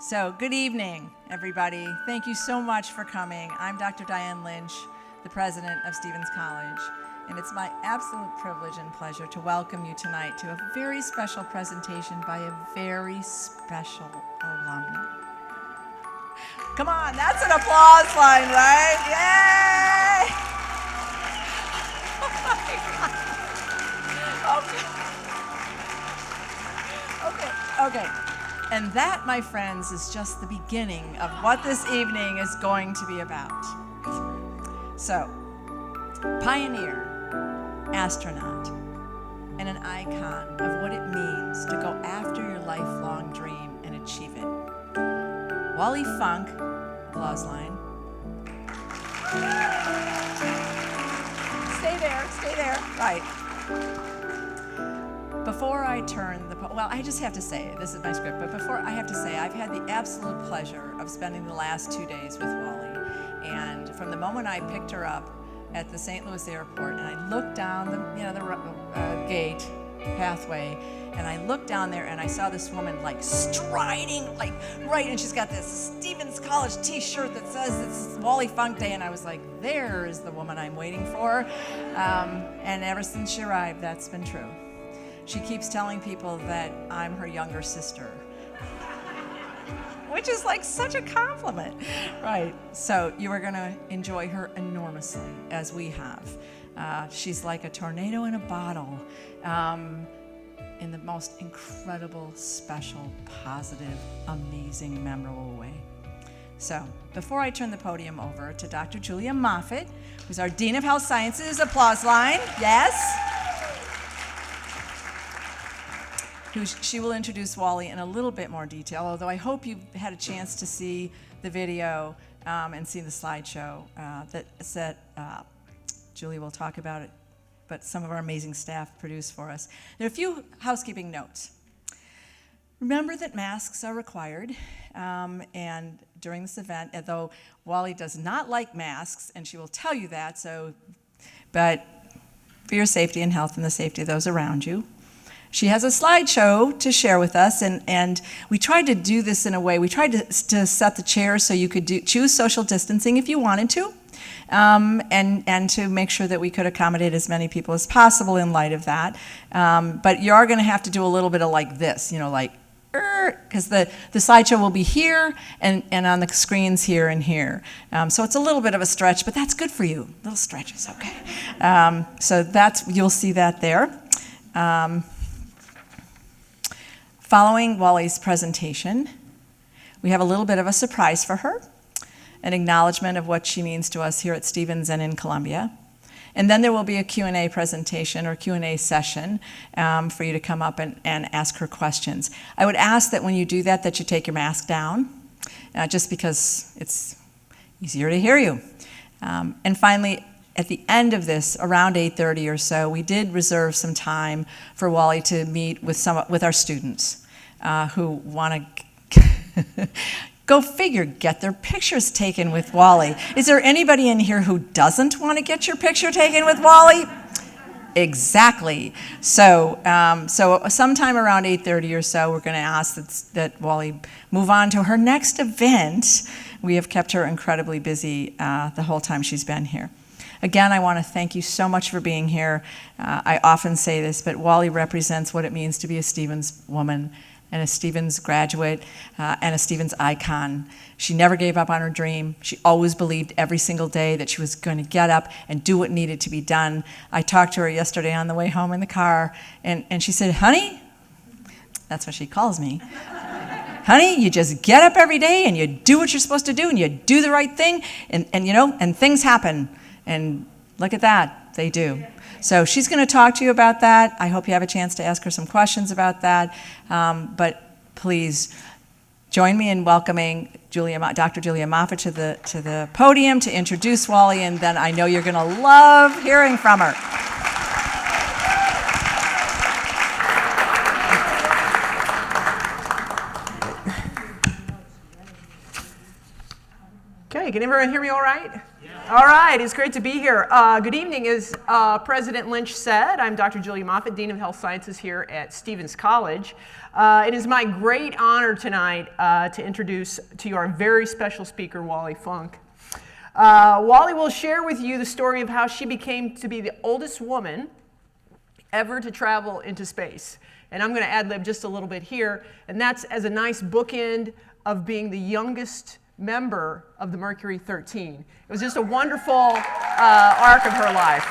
So, good evening, everybody. Thank you so much for coming. I'm Dr. Diane Lynch, the president of Stevens College, and it's my absolute privilege and pleasure to welcome you tonight to a very special presentation by a very special alumna. Come on, that's an applause line, right? Yay! Okay. And that, my friends, is just the beginning of what this evening is going to be about. So, pioneer, astronaut, and an icon of what it means to go after your lifelong dream and achieve it. Wally Funk, applause line. Stay there, right. Before I turn I just have to say, this is my script, but before I have to say, I've had the absolute pleasure of spending the last 2 days with Wally. And from the moment I picked her up at the St. Louis airport, and I looked down the gate, pathway, and I looked down there and I saw this woman striding, right, and she's got this Stevens College t-shirt that says it's Wally Funk Day, and I was like, there is the woman I'm waiting for. And ever since she arrived, that's been true. She keeps telling people that I'm her younger sister, which is such a compliment, right? So you are going to enjoy her enormously, as we have. She's like a tornado in a bottle, in the most incredible, special, positive, amazing, memorable way. So before I turn the podium over to Dr. Julia Moffitt, who's our Dean of Health Sciences, applause line, yes. She will introduce Wally in a little bit more detail, although I hope you've had a chance to see the video and see the slideshow that Julie will talk about it, but some of our amazing staff produced for us. There are a few housekeeping notes. Remember that masks are required, and during this event, although Wally does not like masks, and she will tell you that, but for your safety and health and the safety of those around you. She has a slideshow to share with us, and we tried to do this in a way. We tried to set the chairs so you could choose social distancing if you wanted to, and to make sure that we could accommodate as many people as possible in light of that. But you are going to have to do a little bit of this, because the slideshow will be here and on the screens here and here. So it's a little bit of a stretch, but that's good for you. Little stretches, okay. So you'll see that there. Following Wally's presentation, we have a little bit of a surprise for her, an acknowledgement of what she means to us here at Stevens and in Columbia. And then there will be a Q&A presentation or Q&A session for you to come up and ask her questions. I would ask that when you do that you take your mask down, just because it's easier to hear you. And finally, at the end of this, around 8:30 or so, we did reserve some time for Wally to meet with our students who want to, go figure, get their pictures taken with Wally. Is there anybody in here who doesn't want to get your picture taken with Wally? Exactly. So sometime around 8:30 or so, we're going to ask that Wally move on to her next event. We have kept her incredibly busy the whole time she's been here. Again, I want to thank you so much for being here. I often say this, but Wally represents what it means to be a Stevens woman and a Stevens graduate and a Stevens icon. She never gave up on her dream. She always believed every single day that she was going to get up and do what needed to be done. I talked to her yesterday on the way home in the car, and she said, honey, that's what she calls me. Honey, you just get up every day and you do what you're supposed to do and you do the right thing and things happen. And look at that, they do. So she's going to talk to you about that. I hope you have a chance to ask her some questions about that. But please join me in welcoming Dr. Julia Moffitt to the podium to introduce Wally, and then I know you're going to love hearing from her. Okay, can everyone hear me all right? Yeah. All right, it's great to be here. Good evening. As President Lynch said, I'm Dr. Julia Moffitt, Dean of Health Sciences here at Stevens College. It is my great honor tonight to introduce to you our very special speaker, Wally Funk. Wally will share with you the story of how she became to be the oldest woman ever to travel into space. And I'm going to ad-lib just a little bit here, and that's as a nice bookend of being the youngest member of the Mercury 13. It was just a wonderful arc of her life.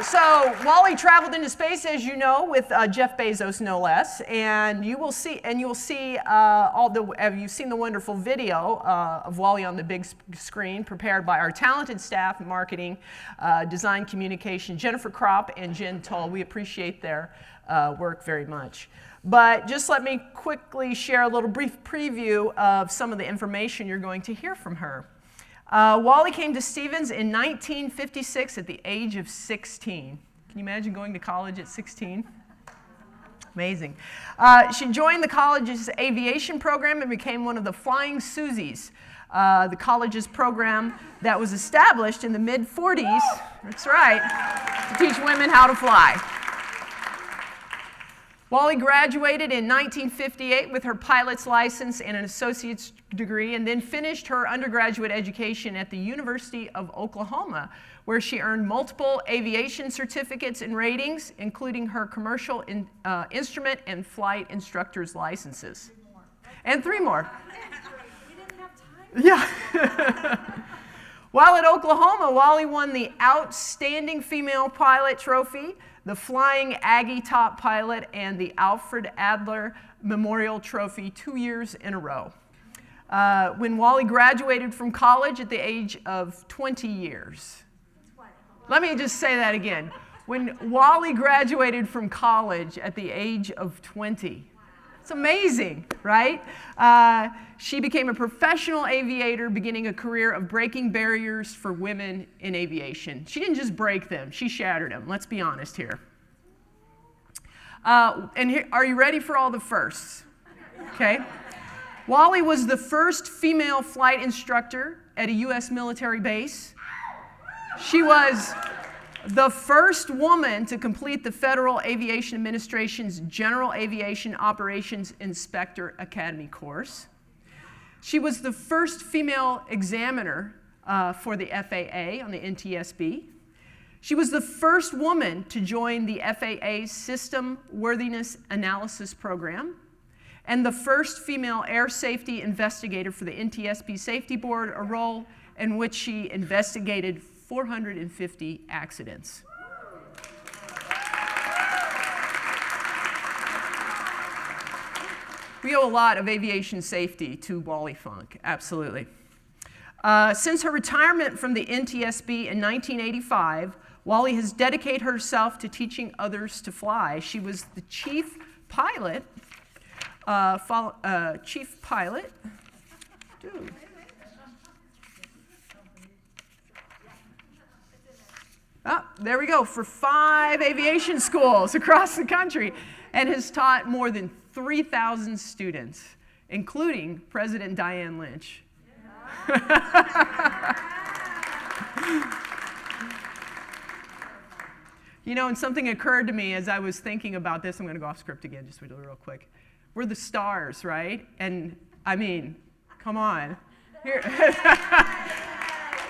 So Wally traveled into space, as you know, with Jeff Bezos, no less. And you've seen the wonderful video of Wally on the big screen, prepared by our talented staff, marketing, design, communication, Jennifer Kropp and Jen Toll. We appreciate their work very much. But just let me quickly share a little brief preview of some of the information you're going to hear from her. Wally came to Stevens in 1956 at the age of 16. Can you imagine going to college at 16? Amazing. She joined the college's aviation program and became one of the Flying Susies, the college's program that was established in the mid-40s, that's right, to teach women how to fly. Wally graduated in 1958 with her pilot's license and an associate's degree, and then finished her undergraduate education at the University of Oklahoma, where she earned multiple aviation certificates and ratings, including her commercial instrument and flight instructor's licenses. And three more. We didn't have time. Yeah. While at Oklahoma, Wally won the Outstanding Female Pilot Trophy, the Flying Aggie Top Pilot, and the Alfred Adler Memorial Trophy 2 years in a row. When Wally graduated from college at the age of 20 years. Let me just say that again. When Wally graduated from college at the age of 20. It's amazing, right? She became a professional aviator, beginning a career of breaking barriers for women in aviation. She didn't just break them, she shattered them. Let's be honest here. And here, are you ready for all the firsts? Okay. Wally was the first female flight instructor at a U.S. military base. She was the first woman to complete the Federal Aviation Administration's General Aviation Operations Inspector Academy course. She was the first female examiner for the FAA on the NTSB. She was the first woman to join the FAA's System Worthiness Analysis Program, and the first female air safety investigator for the NTSB Safety Board, a role in which she investigated 450 accidents. We owe a lot of aviation safety to Wally Funk, absolutely. Since her retirement from the NTSB in 1985, Wally has dedicated herself to teaching others to fly. She was the chief pilot, dude. Oh, there we go, for 5 aviation schools across the country, and has taught more than 3,000 students, including President Diane Lynch. You know, and something occurred to me as I was thinking about this. I'm going to go off script again, just real quick. We're the stars, right? And I mean, come on. Here.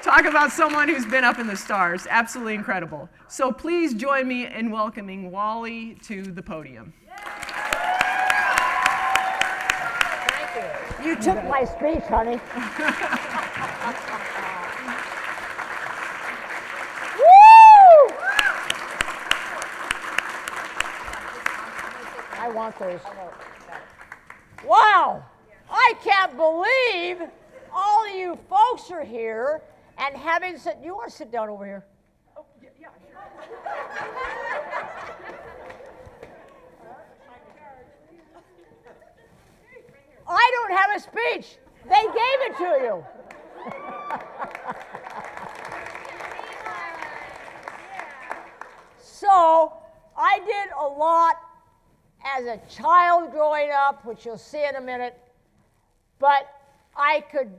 Talk about someone who's been up in the stars. Absolutely incredible. So please join me in welcoming Wally to the podium. Thank you. You took my speech, honey. Woo! I want those. Wow! I can't believe all of you folks are here. And having said, you want to sit down over here? Oh, yeah, sure. I don't have a speech. They gave it to you. So I did a lot as a child growing up, which you'll see in a minute, but I could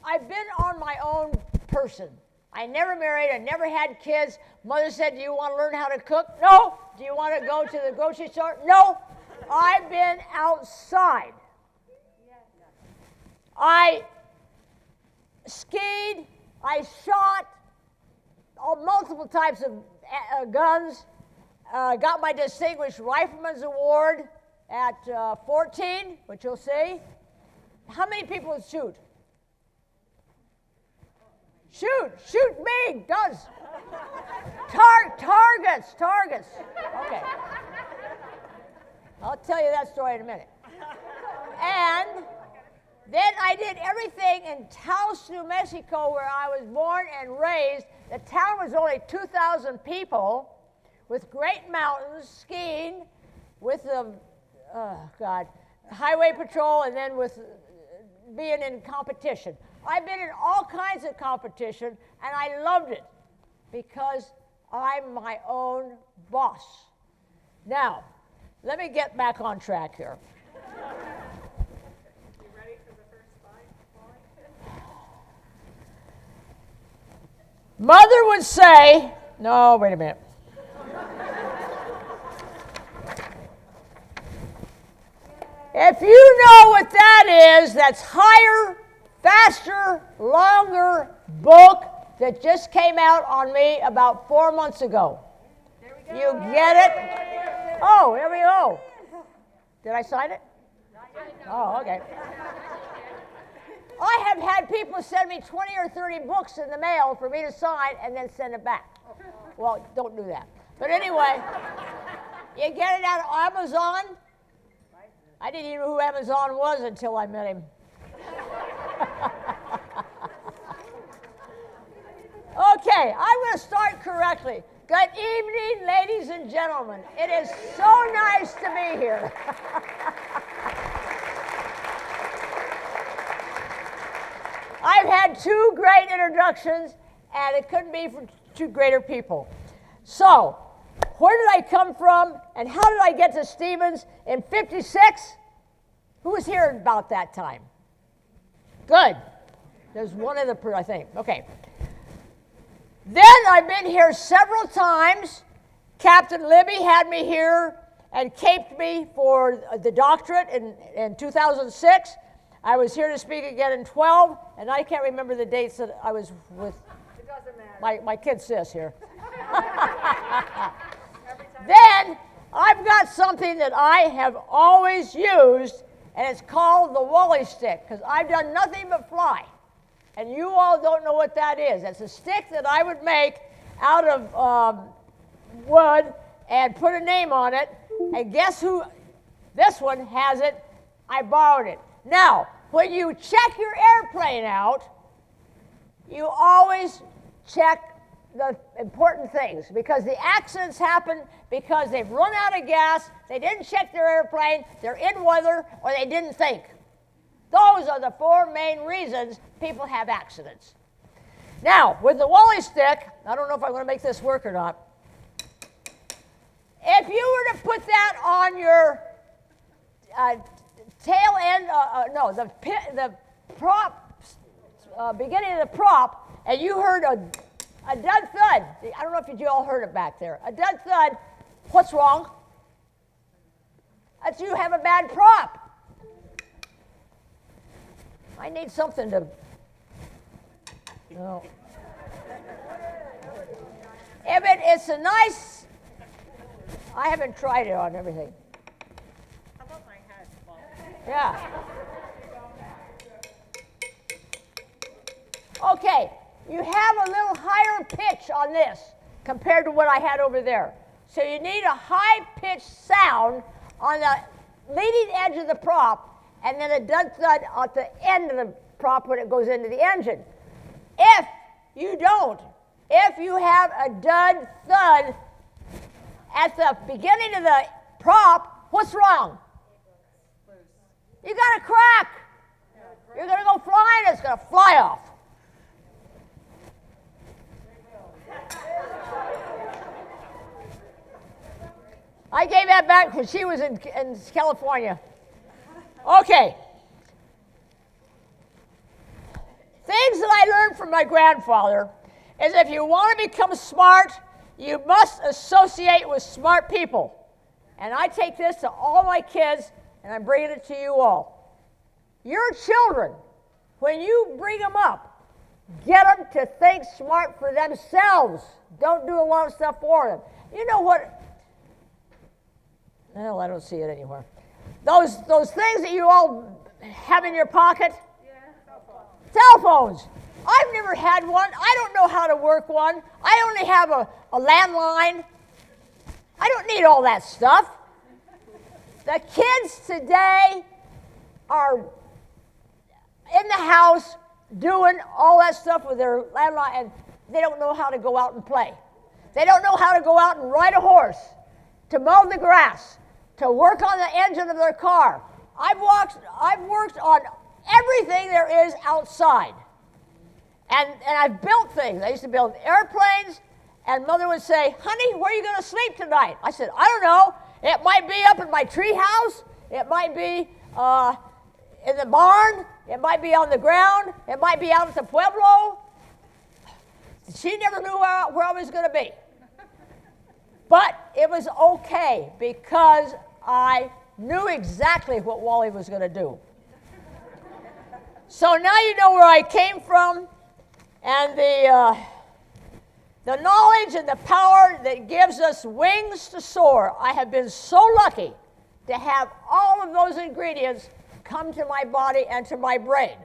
I've been on my own person. I never married. I never had kids. Mother said, do you want to learn how to cook? No. Do you want to go to the grocery store? No. I've been outside. I skied. I shot multiple types of guns. Got my Distinguished Rifleman's Award at 14, which you'll see. How many people would shoot? Shoot me, guns. Targets. Okay. I'll tell you that story in a minute. And then I did everything in Taos, New Mexico, where I was born and raised. The town was only 2,000 people, with great mountains, skiing, with the, highway patrol, and then with being in competition. I've been in all kinds of competition, and I loved it because I'm my own boss. Now, let me get back on track here. You ready for the first slide? Mother would say, no, wait a minute. If you know what that is, that's higher, faster, longer book that just came out on me about 4 months ago. You get it? Oh, here we go. Did I sign it? Oh, okay. I have had people send me 20 or 30 books in the mail for me to sign and then send it back. Well, don't do that. But anyway, you get it out of Amazon. I didn't even know who Amazon was until I met him. Okay, I'm going to start correctly. Good evening, ladies and gentlemen. It is so nice to be here. I've had 2 great introductions, and it couldn't be for 2 greater people. So, where did I come from, and how did I get to Stevens in '56? Who was here about that time? Good. There's one other person, I think. Okay. Then I've been here several times. Captain Libby had me here and caped me for the doctorate in 2006. I was here to speak again in 12, and I can't remember the dates that I was with It doesn't matter. my kid sis here. Then I've got something that I have always used, and it's called the Wally stick, because I've done nothing but fly. And you all don't know what that is. It's a stick that I would make out of wood and put a name on it. And guess who? This one has it. I borrowed it. Now, when you check your airplane out, you always check the important things, because the accidents happen because they've run out of gas, they didn't check their airplane, they're in weather, or they didn't think. Those are the 4 main reasons people have accidents. Now, with the Wally stick, I don't know if I'm going to make this work or not. If you were to put that on your tail end, the prop, beginning of the prop, and you heard a dud thud. I don't know if you all heard it back there. A dud thud. What's wrong? That's you have a bad prop. I need something to. No. If it's a nice. I haven't tried it on everything. How about my head? Yeah. Okay. You have a little higher pitch on this compared to what I had over there. So you need a high-pitched sound on the leading edge of the prop, and then a dud thud at the end of the prop when it goes into the engine. If you don't, if you have a dud thud at the beginning of the prop, what's wrong? You got a crack. You're going to go flying, it's going to fly off. I gave that back when she was in California. Okay. things that I learned from my grandfather is if you want to become smart, you must associate with smart people. And I take this to all my kids, and I'm bringing it to you all. Your children, when you bring them up, get them to think smart for themselves. Don't do a lot of stuff for them. You know what? Well, I don't see it anywhere. Those things that you all have in your pocket? Yeah. Cell phones. I've never had one. I don't know how to work one. I only have a landline. I don't need all that stuff. The kids today are in the house doing all that stuff with their landline, and they don't know how to go out and play. They don't know how to go out and ride a horse, to mow the grass, to work on the engine of their car. I've worked on everything there is outside. And I've built things. I used to build airplanes, and Mother would say, honey, where are you going to sleep tonight? I said, I don't know. It might be up in my tree house. It might be in the barn. It might be on the ground. It might be out at the pueblo. She never knew where I was going to be. But it was okay because I knew exactly what Wally was going to do. So now you know where I came from, and the knowledge and the power that gives us wings to soar. I have been so lucky to have all of those ingredients come to my body and to my brain.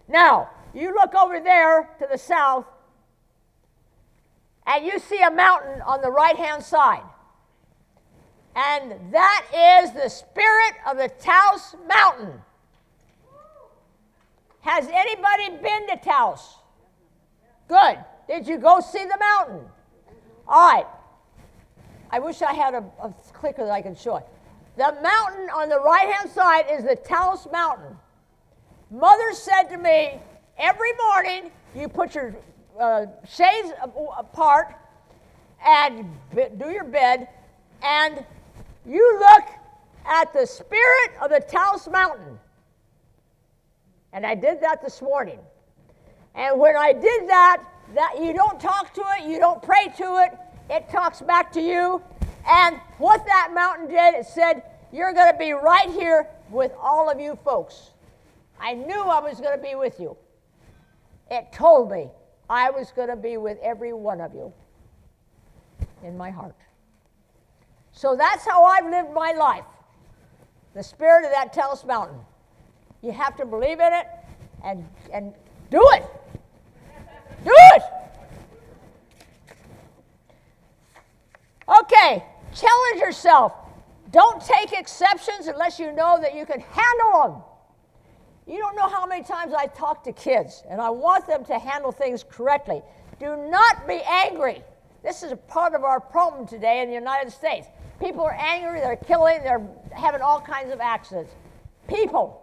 Now, you look over there to the south, and you see a mountain on the right-hand side. And that is the spirit of the Taos Mountain. Has anybody been to Taos? Good. Did you go see the mountain? All right. I wish I had a clicker that I could show it. The mountain on the right-hand side is the Taos Mountain. Mother said to me, every morning you put your shades apart and do your bed, and you look at the spirit of the Taos Mountain. And I did that this morning. And when I did that you don't talk to it, you don't pray to it, it talks back to you. And what that mountain did, it said, you're going to be right here with all of you folks. I knew I was going to be with you. It told me I was going to be with every one of you in my heart. So that's how I've lived my life. The spirit of that Taos Mountain. You have to believe in it and do it. Do it! Okay, challenge yourself. Don't take exceptions unless you know that you can handle them. You don't know how many times I talk to kids, and I want them to handle things correctly. Do not be angry. This is a part of our problem today in the United States. People are angry, they're killing, they're having all kinds of accidents. People,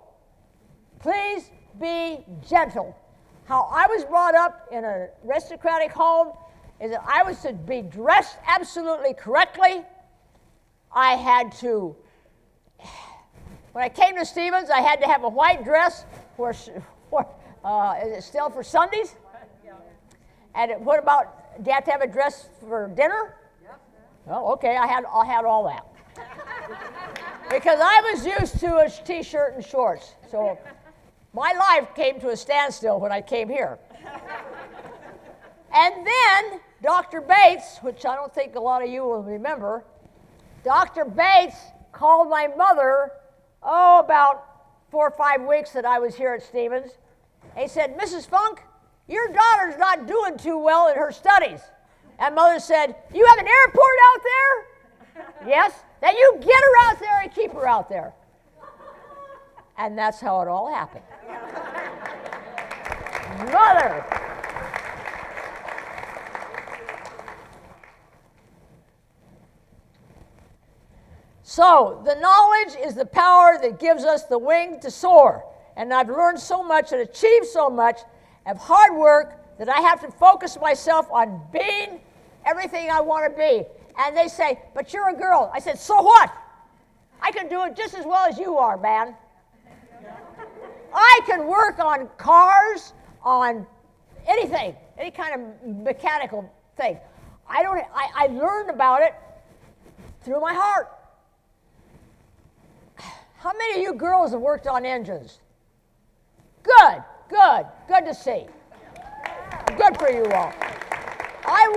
please be gentle. How I was brought up in an aristocratic home is that I was to be dressed absolutely correctly. I had to, when I came to Stevens, I had to have a white dress is it still for Sundays? And what about, do you have to have a dress for dinner? Oh, okay, I had all that. Because I was used to a t-shirt and shorts. So my life came to a standstill when I came here. And then Dr. Bates, which I don't think a lot of you will remember, Dr. Bates called my mother, about 4 or 5 weeks that I was here at Stevens. And he said, Mrs. Funk, your daughter's not doing too well in her studies. And Mother said, you have an airport out there? Yes. Then you get her out there and keep her out there. And that's how it all happened. Mother. So, the knowledge is the power that gives us the wing to soar. And I've learned so much and achieved so much of hard work that I have to focus myself on being everything I want to be. And they say, but you're a girl. I said, so what? I can do it just as well as you are, man. I can work on cars. on anything, any kind of mechanical thing. I learned about it through my heart. How many of you girls have worked on engines? Good to see. Good for you all. I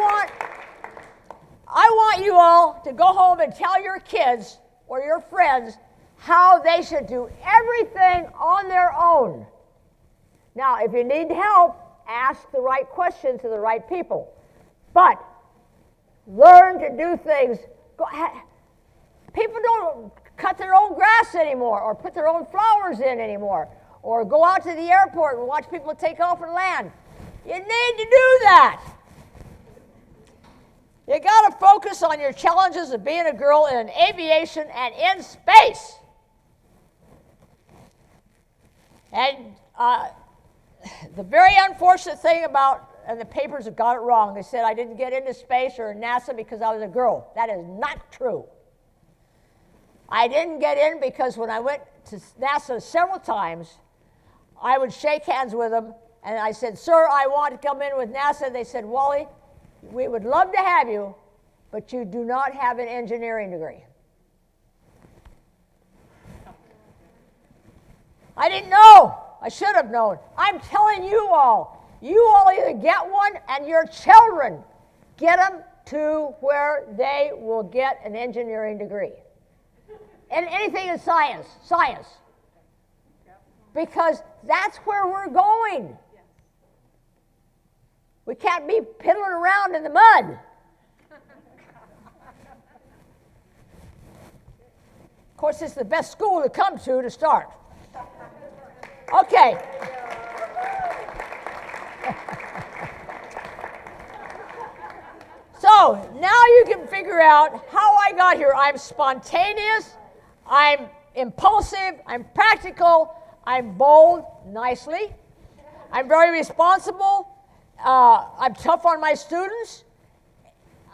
want you all to go home and tell your kids or your friends how they should do everything on their own. Now, if you need help, ask the right questions to the right people. But learn to do things. People don't cut their own grass anymore or put their own flowers in anymore or go out to the airport and watch people take off and land. You need to do that. You got to focus on your challenges of being a girl in aviation and in space. And the very unfortunate thing about, and the papers have got it wrong, they said I didn't get into space or NASA because I was a girl. That is not true. I didn't get in because when I went to NASA several times, I would shake hands with them, and I said, "Sir, I want to come in with NASA." They said, "Wally, we would love to have you, but you do not have an engineering degree." I didn't know. I should have known. I'm telling you all either get one and your children get them to where they will get an engineering degree. And anything in science. Because that's where we're going. We can't be piddling around in the mud. Of course, it's the best school to come to start. Okay. So now you can figure out how I got here. I'm spontaneous, I'm impulsive, I'm practical, I'm bold, nicely. I'm very responsible. I'm tough on my students.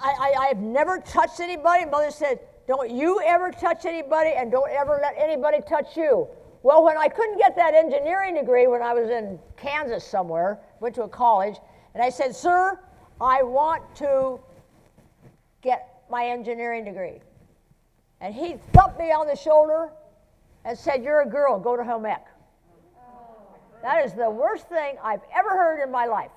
I've never touched anybody. Mother said, "Don't you ever touch anybody and don't ever let anybody touch you." Well, when I couldn't get that engineering degree when I was in Kansas somewhere, went to a college, and I said, "Sir, I want to get my engineering degree." And he thumped me on the shoulder and said, "You're a girl, go to home ec." That is the worst thing I've ever heard in my life.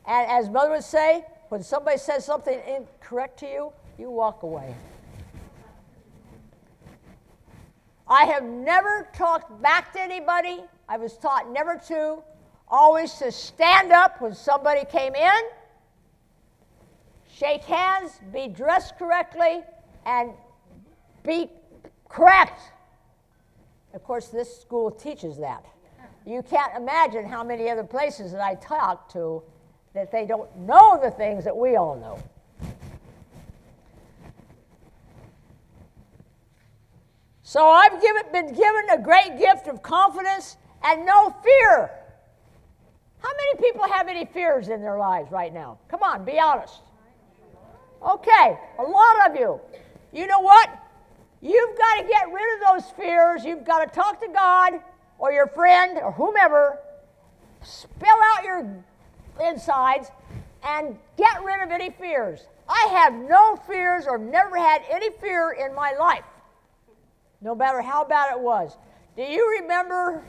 And as Mother would say, when somebody says something incorrect to you, you walk away. I have never talked back to anybody. I was taught never to. Always to stand up when somebody came in, shake hands, be dressed correctly, and be correct. Of course, this school teaches that. You can't imagine how many other places that I talk to that they don't know the things that we all know. So I've been given a great gift of confidence and no fear. How many people have any fears in their lives right now? Come on, be honest. Okay, a lot of you. You know what? You've got to get rid of those fears. You've got to talk to God or your friend or whomever. Spill out your insides and get rid of any fears. I have no fears or never had any fear in my life, no matter how bad it was. Do you remember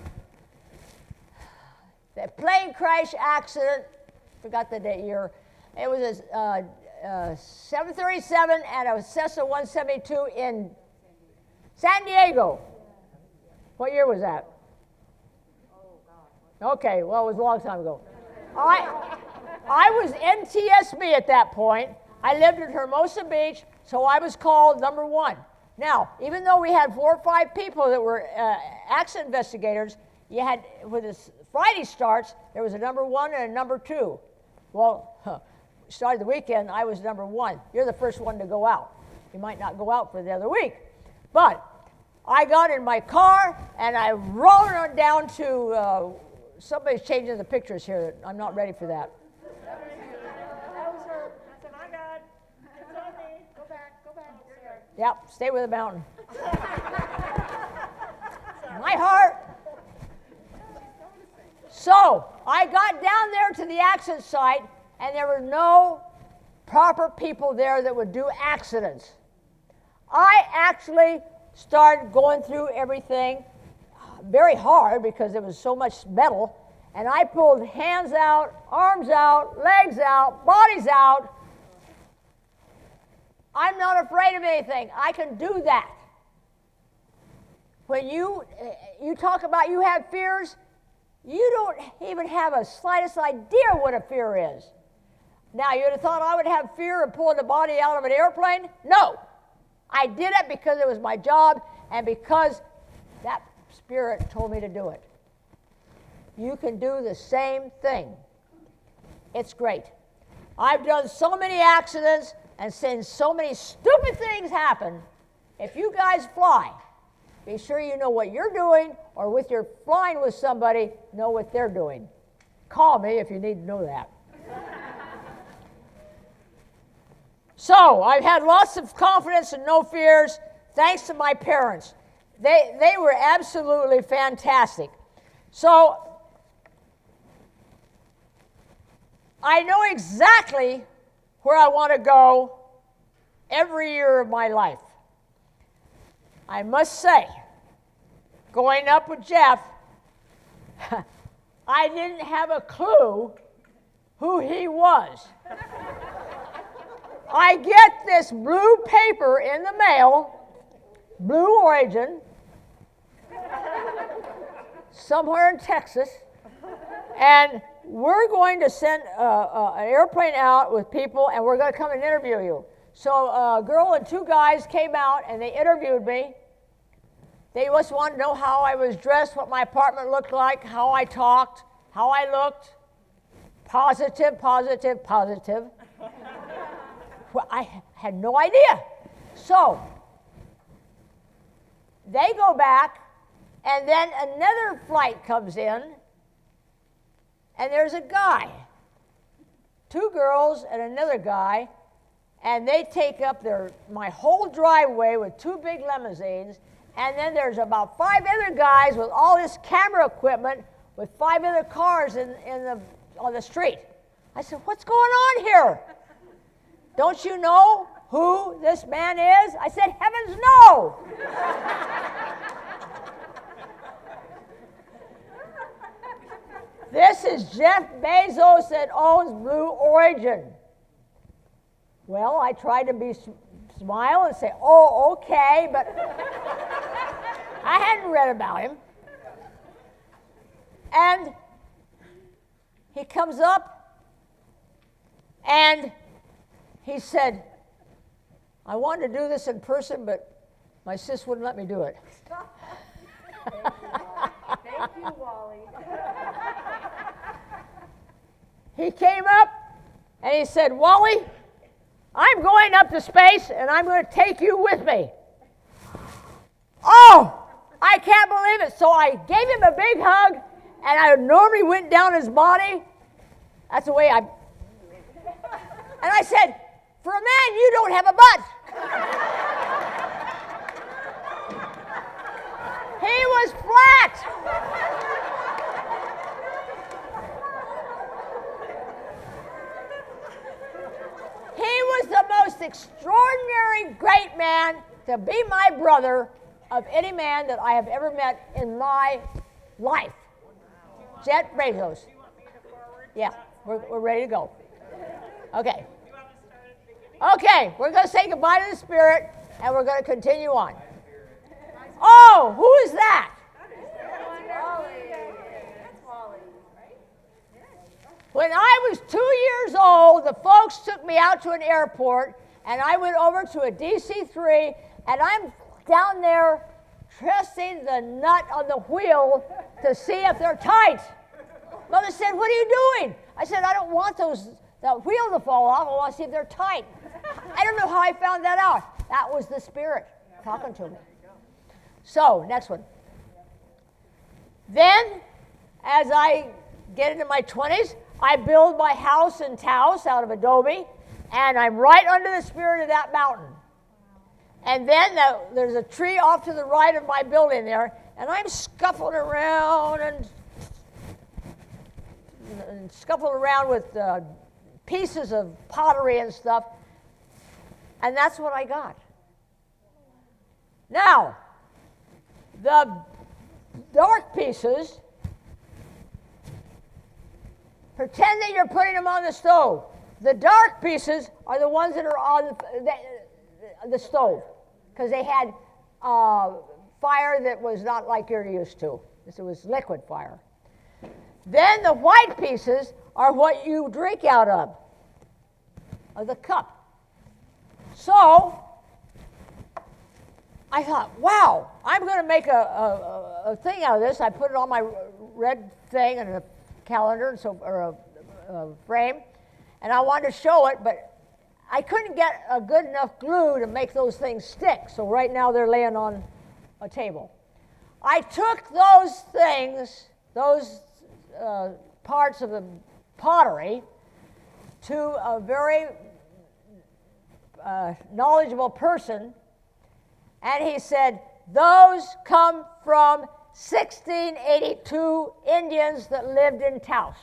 the plane crash accident? Forgot the date year. It was a 737 and a Cessna 172 in San Diego. What year was that? Okay, well, it was a long time ago. I was NTSB at that point. I lived in Hermosa Beach, so I was called number one. Now, even though we had 4 or 5 people that were accident investigators, you had, when this Friday starts, there was a number 1 and a number 2. Well, started the weekend, I was number 1. You're the first one to go out. You might not go out for the other week. But I got in my car, and I rolled on down to, somebody's changing the pictures here. I'm not ready for that. That was her. I said, "My God, it's on me. Go back. Yep, stay with the mountain. My heart. So I got down there to the accident site, and there were no proper people there that would do accidents. I actually started going through everything very hard because there was so much metal, and I pulled hands out, arms out, legs out, bodies out. I'm not afraid of anything. I can do that. When you talk about you have fears, you don't even have a slightest idea what a fear is. Now, you'd have thought I would have fear of pulling a body out of an airplane? No. I did it because it was my job and because that Spirit told me to do it. You can do the same thing. It's great. I've done so many accidents and seen so many stupid things happen. If you guys fly, be sure you know what you're doing, or with your flying with somebody, know what they're doing. Call me if you need to know that. So, I've had lots of confidence and no fears, thanks to my parents. They were absolutely fantastic. So, I know exactly where I want to go every year of my life. I must say, going up with Jeff, I didn't have a clue who he was. I get this blue paper in the mail, Blue Origin, somewhere in Texas, and we're going to send an airplane out with people, and we're going to come and interview you. So a girl and two guys came out, and they interviewed me. They just wanted to know how I was dressed, what my apartment looked like, how I talked, how I looked. Positive, positive, positive. Well, I had no idea. So they go back, and then another flight comes in, and there's a guy, two girls and another guy, and they take up my whole driveway with two big limousines, and then there's about 5 other guys with all this camera equipment with 5 other cars on the street. I said, what's going on here? Don't you know who this man is? I said, heavens no! This is Jeff Bezos that owns Blue Origin. Well, I tried to smile and say, oh, okay, but I hadn't read about him. And he comes up and he said, I wanted to do this in person, but my sis wouldn't let me do it. Thank you, Wally. He came up and he said, Wally, I'm going up to space and I'm going to take you with me. Oh, I can't believe it. So I gave him a big hug, and I normally went down his body. That's the way and I said, for a man, you don't have a butt. He was flat. He was the most extraordinary great man to be my brother of any man that I have ever met in my life. Jeff Bezos. Yeah, we're ready to go. Okay. Okay, we're going to say goodbye to the Spirit, and we're going to continue on. Oh, who is that? When I was 2 years old, the folks took me out to an airport, and I went over to a DC-3, and I'm down there pressing the nut on the wheel to see if they're tight. Mother said, what are you doing? I said, I don't want that wheel to fall off. I want to see if they're tight. I don't know how I found that out. That was the Spirit talking to me. So, next one. Then, as I get into my 20s, I build my house in Taos out of adobe, and I'm right under the Spirit of that mountain. And then there's a tree off to the right of my building there, and I'm scuffling around, and and scuffled around with pieces of pottery and stuff, and that's what I got. Now, the dark pieces, pretend that you're putting them on the stove. The dark pieces are the ones that are on the stove, because they had fire that was not like you're used to. It was liquid fire. Then the white pieces are what you drink out of the cup. So I thought, wow, I'm going to make a thing out of this. I put it on my red thing and a calendar, or a frame, and I wanted to show it, but I couldn't get a good enough glue to make those things stick. So right now they're laying on a table. I took those things, those parts of the pottery, to a very knowledgeable person, and he said, those come from 1682 Indians that lived in Taos.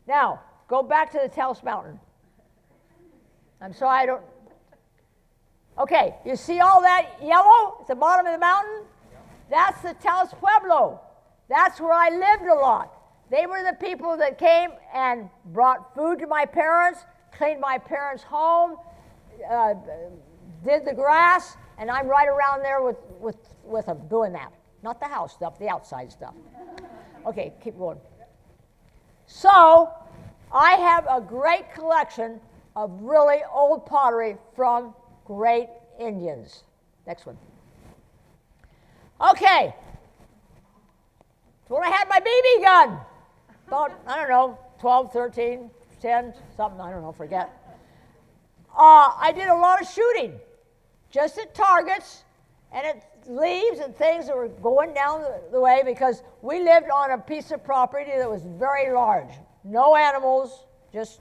Now, go back to the Taos Mountain. I'm sorry, I don't. Okay, you see all that yellow at the bottom of the mountain? That's the Taos Pueblo. That's where I lived a lot. They were the people that came and brought food to my parents, cleaned my parents' home, did the grass, and I'm right around there with them doing that. Not the house stuff, the outside stuff. Okay, keep going. So, I have a great collection of really old pottery from great Indians. Next one. Okay. So when I had my BB gun, about, I don't know, 12, 13, 10, something, I don't know, forget. I did a lot of shooting, just at targets and at leaves and things that were going down the way, because we lived on a piece of property that was very large. No animals, just.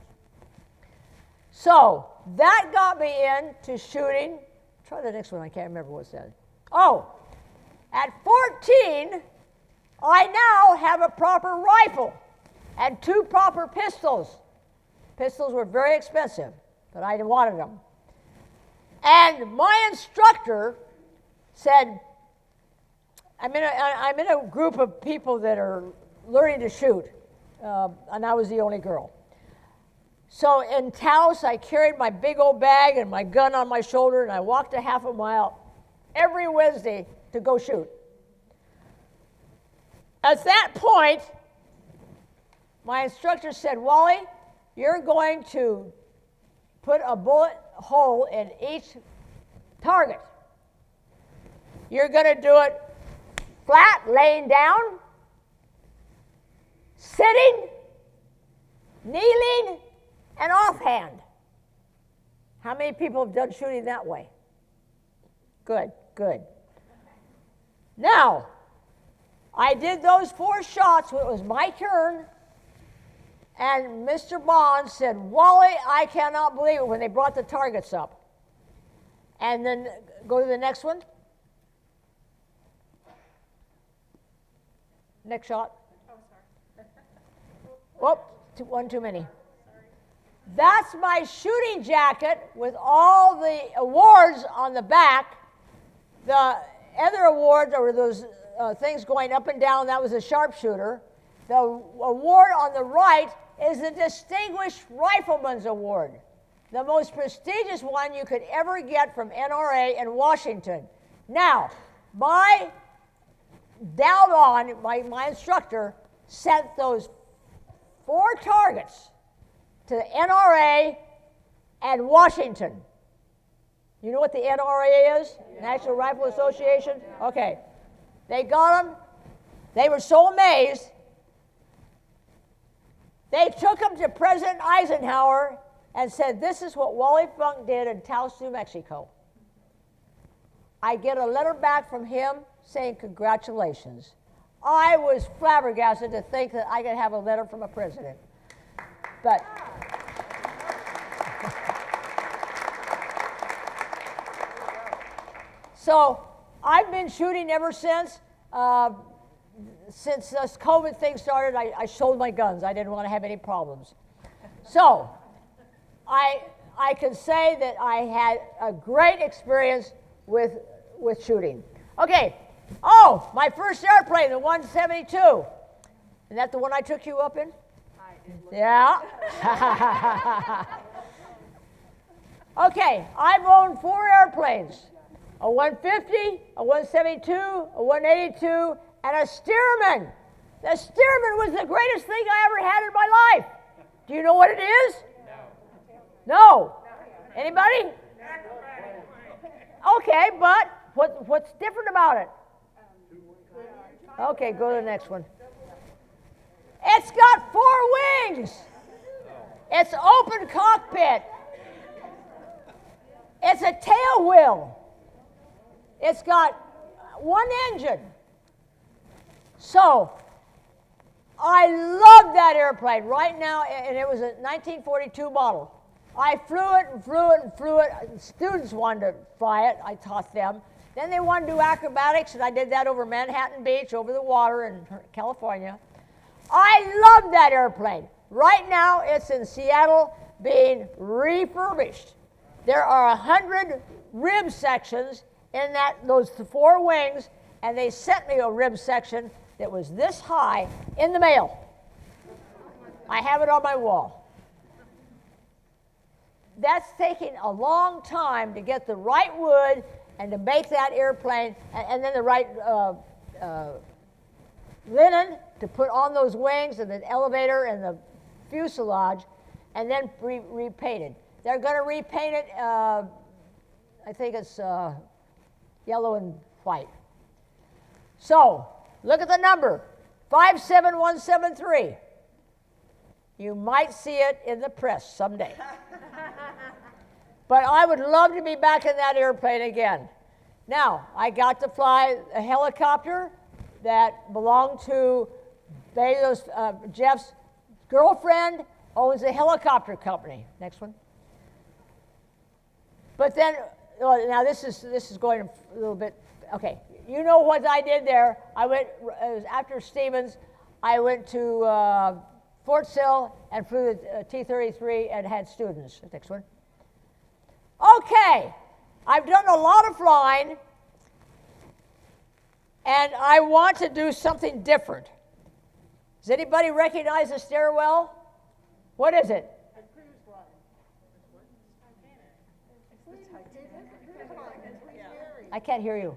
So that got me into shooting. Try the next one, I can't remember what it said. Oh, at 14, I now have a proper rifle and 2 proper pistols. Pistols were very expensive, but I wanted them. And my instructor said, I'm in a group of people that are learning to shoot, and I was the only girl. So in Taos, I carried my big old bag and my gun on my shoulder, and I walked a half a mile every Wednesday to go shoot. At that point, my instructor said, Wally, you're going to put a bullet hole in each target. You're going to do it flat, laying down, sitting, kneeling, and offhand. How many people have done shooting that way? Good, good. Now, I did those 4 shots when it was my turn, and Mr. Bond said, Wally, I cannot believe it, when they brought the targets up. And then go to the next one. Next shot. Oh, sorry. Whoop, one too many. That's my shooting jacket with all the awards on the back. The other awards are those things going up and down. That was a sharpshooter. The award on the right is the Distinguished Rifleman's Award, the most prestigious one you could ever get from NRA in Washington. Now, my Dalbon, my instructor, sent those 4 targets to the NRA and Washington. You know what the NRA is? Yeah. National Rifle Association? Okay. They got them. They were so amazed. They took them to President Eisenhower and said, this is what Wally Funk did in Taos, New Mexico. I get a letter back from him saying, congratulations. I was flabbergasted to think that I could have a letter from a president. But so I've been shooting ever since. since this COVID thing started, I sold my guns. I didn't want to have any problems. So I can say that I had a great experience with shooting. Okay. Oh, my first airplane, the 172. Isn't that the one I took you up in? Yeah. Okay, I've owned 4 airplanes. A 150, a 172, a 182, and a Stearman. The Stearman was the greatest thing I ever had in my life. Do you know what it is? No. Anybody? Okay, but what's different about it? Okay, go to the next one. It's got 4 wings. It's open cockpit. It's a tail wheel. It's got 1 engine. So, I love that airplane right now, and it was a 1942 model. I flew it and flew it and flew it. Students wanted to fly it. I taught them. Then they wanted to do acrobatics, and I did that over Manhattan Beach, over the water in California. I love that airplane. Right now, it's in Seattle being refurbished. There are 100 rib sections in those 4 wings, and they sent me a rib section that was this high in the mail. I have it on my wall. That's taking a long time to get the right wood and to make that airplane, and then the right linen to put on those wings and the elevator and the fuselage, and then repainted. They're going to repaint it, I think it's yellow and white. So, look at the number, 57173. You might see it in the press someday. But I would love to be back in that airplane again. Now, I got to fly a helicopter that belonged to Bezos. Jeff's girlfriend owns a helicopter company. Next one. But then, now this is going a little bit, okay. You know what I did there. I went, it was after Stevens, I went to Fort Sill and flew the T-33 and had students. Next one. Okay, I've done a lot of flying, and I want to do something different. Does anybody recognize the stairwell? What is it? I can't hear you.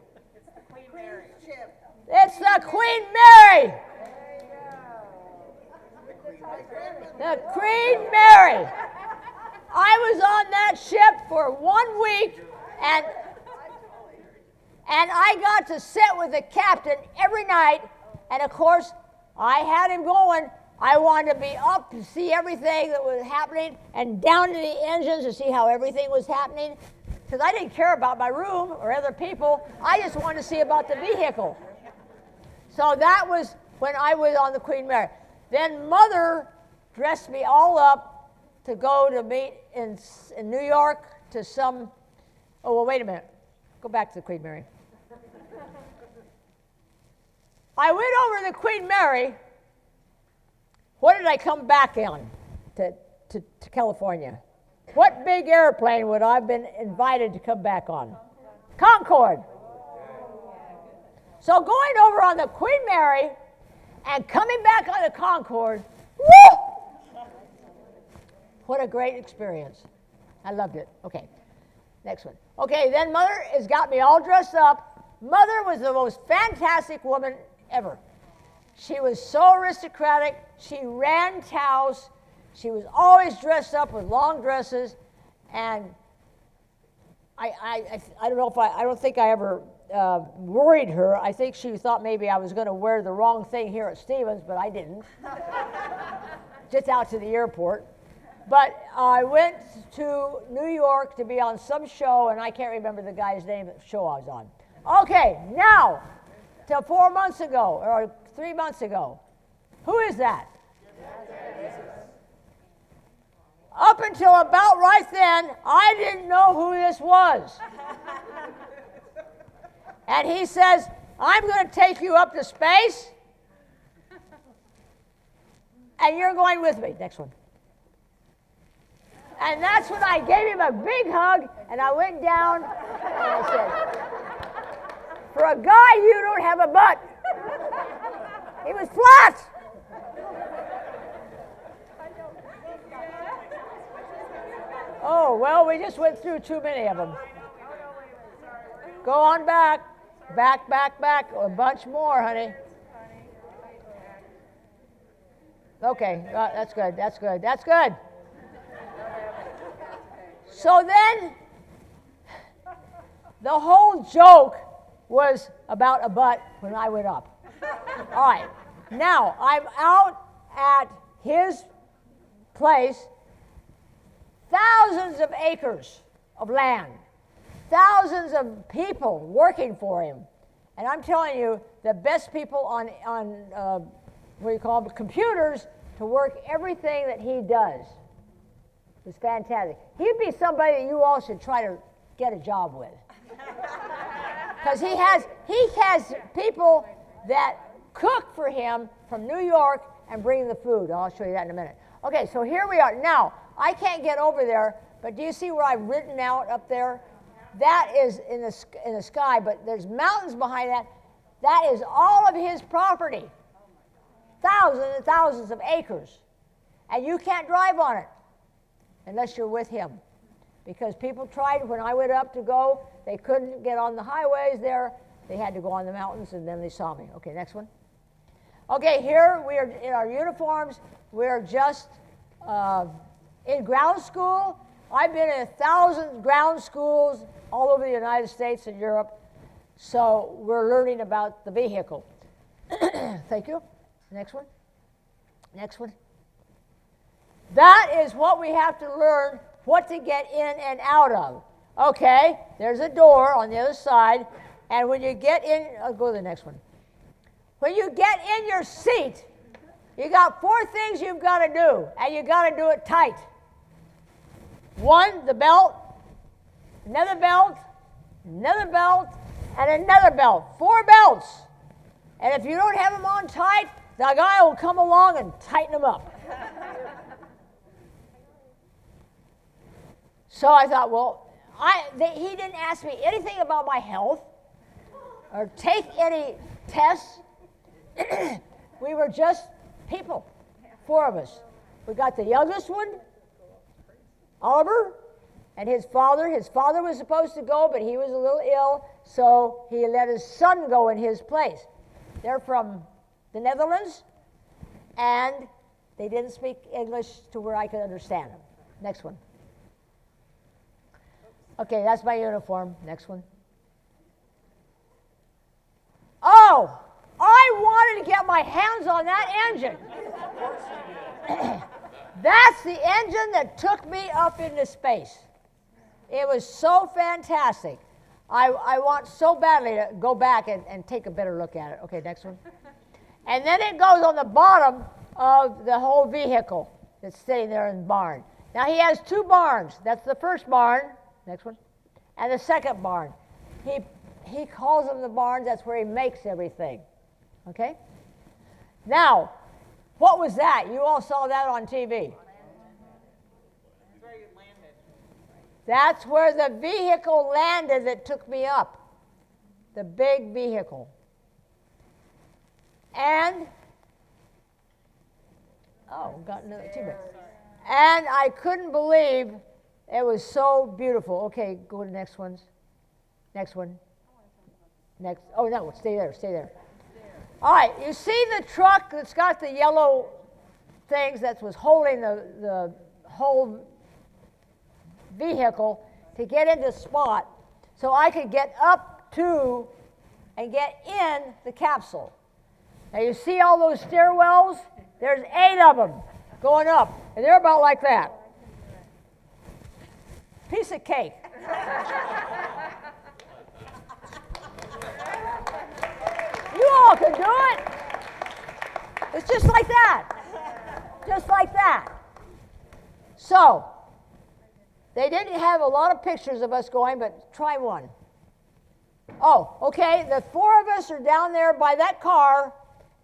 It's the Queen Mary. The Queen Mary. I was on that ship for 1 week, and I got to sit with the captain every night, and of course, I had him going. I wanted to be up to see everything that was happening, and down to the engines to see how everything was happening, because I didn't care about my room or other people. I just wanted to see about the vehicle. So that was when I was on the Queen Mary. Then Mother dressed me all up to go to meet in New York to some, oh, well, wait a minute. Go back to the Queen Mary. I went over the Queen Mary. What did I come back on to California? What big airplane would I have been invited to come back on? Concorde. So going over on the Queen Mary and coming back on the Concorde, woo! What a great experience. I loved it. Okay, next one. Okay, then Mother has got me all dressed up. Mother was the most fantastic woman ever. She was so aristocratic. She ran Taos. She was always dressed up with long dresses, and I don't know if I don't think I ever worried her. I think she thought maybe I was going to wear the wrong thing here at Stevens, but I didn't. Just out to the airport. But I went to New York to be on some show, and I can't remember the guy's name of the show I was on. Okay, now, till 4 months ago, or 3 months ago, who is that? Up until about right then, I didn't know who this was. And he says, I'm going to take you up to space. And you're going with me. Next one. And that's when I gave him a big hug, and I went down, and I said, for a guy, you don't have a butt. He was flat. Oh, well, we just went through too many of them. Go on back. Back, back, back. A bunch more, honey. Okay, that's good, that's good, that's good. So then, the whole joke was about a butt when I went up. All right, now I'm out at his place, thousands of acres of land, thousands of people working for him. And I'm telling you, the best people on what do you call them, computers to work everything that he does. It's fantastic. He'd be somebody that you all should try to get a job with. Because he has people that cook for him from New York and bring the food. I'll show you that in a minute. Okay, so here we are. Now, I can't get over there, but do you see where I've written out up there? That is in the sky, but there's mountains behind that. That is all of his property. Thousands and thousands of acres. And you can't drive on it unless you're with him. Because people tried, when I went up to go, they couldn't get on the highways there. They had to go on the mountains, and then they saw me. Okay, next one. Okay, here we are in our uniforms. We're just in ground school. I've been in 1,000 ground schools all over the United States and Europe. So we're learning about the vehicle. Thank you. Next one. Next one. That is what we have to learn, what to get in and out of. Okay, there's a door on the other side, and when you get in, I'll go to the next one. When you get in your seat, you got 4 things you've got to do, and you got to do it tight. 1, the belt, another belt, another belt, and another belt. 4 belts. And if you don't have them on tight, the guy will come along and tighten them up. So I thought, well, he didn't ask me anything about my health or take any tests. We were just people, 4 of us. We got the youngest one, Oliver, and his father. His father was supposed to go, but he was a little ill, so he let his son go in his place. They're from the Netherlands, and they didn't speak English to where I could understand them. Next one. Okay, that's my uniform. Next one. Oh, I wanted to get my hands on that engine. That's the engine that took me up into space. It was so fantastic. I want so badly to go back and take a better look at it. Okay, next one. And then it goes on the bottom of the whole vehicle that's sitting there in the barn. Now he has 2 barns. That's the first barn. Next one. And the second barn. He calls them the barns. That's where he makes everything. Okay? Now, what was that? You all saw that on TV. That's where the vehicle landed that took me up. The big vehicle. And, got another 2 minutes. And I couldn't believe it was so beautiful. Okay, go to the next ones. Next one. Next. Oh, no, stay there, stay there. All right, you see the truck that's got the yellow things that was holding the whole vehicle to get into the spot so I could get up to and get in the capsule. Now you see all those stairwells? There's 8 of them going up, and they're about like that. Piece of cake. You all can do it. It's just like that. Just like that. So, they didn't have a lot of pictures of us going, but try one. Oh, okay, the 4 of us are down there by that car,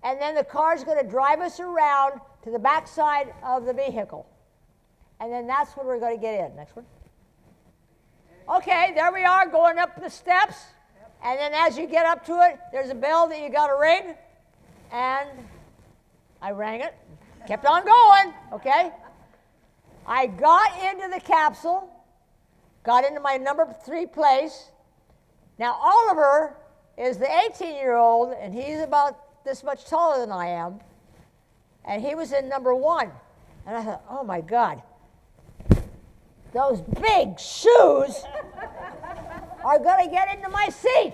and then the car's going to drive us around to the back side of the vehicle. And then that's when we're going to get in. Next one. Okay, there we are going up the steps. And then as you get up to it, there's a bell that you got to ring. And I rang it, kept on going, okay? I got into the capsule, got into my number 3 place. Now, Oliver is the 18-year-old, and he's about this much taller than I am. And he was in number 1. And I thought, oh, my God, those big shoes are going to get into my seat.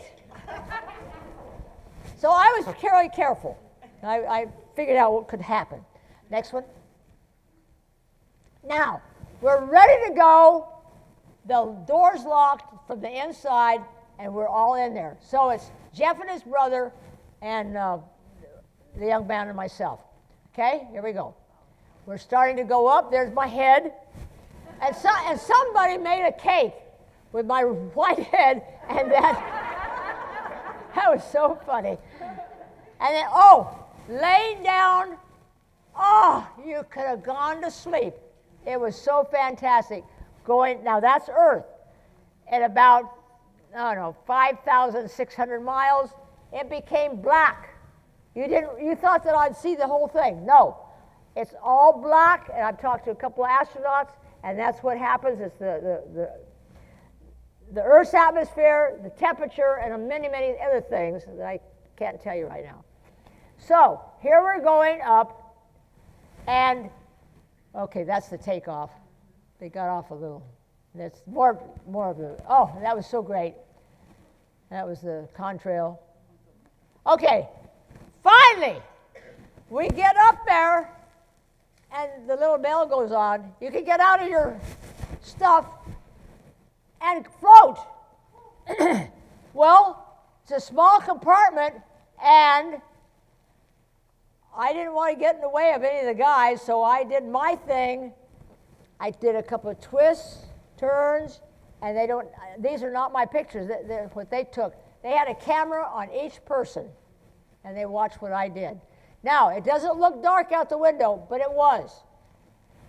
So I was very careful. I figured out what could happen. Next one. Now, we're ready to go. The door's locked from the inside, and we're all in there. So it's Jeff and his brother and the young man and myself. Okay, here we go. We're starting to go up. There's my head. And somebody made a cake with my white head, and that was so funny. And then, laying down, you could have gone to sleep. It was so fantastic. Now that's Earth. At about, 5,600 miles, it became black. You thought that I'd see the whole thing. No, it's all black, and I've talked to a couple of astronauts, and that's what happens. It's the Earth's atmosphere, the temperature, and many, many other things that I can't tell you right now. So here we're going up, and okay, that's the takeoff. They got off a little. That's more of the. Oh, that was so great. That was the contrail. Okay, finally, we get up there, and the little bell goes on. You can get out of your stuff and float. Well, it's a small compartment, and I didn't want to get in the way of any of the guys, so I did my thing. I did a couple of twists, turns, and these are not my pictures, they're what they took. They had a camera on each person, and they watched what I did. Now, it doesn't look dark out the window, but it was.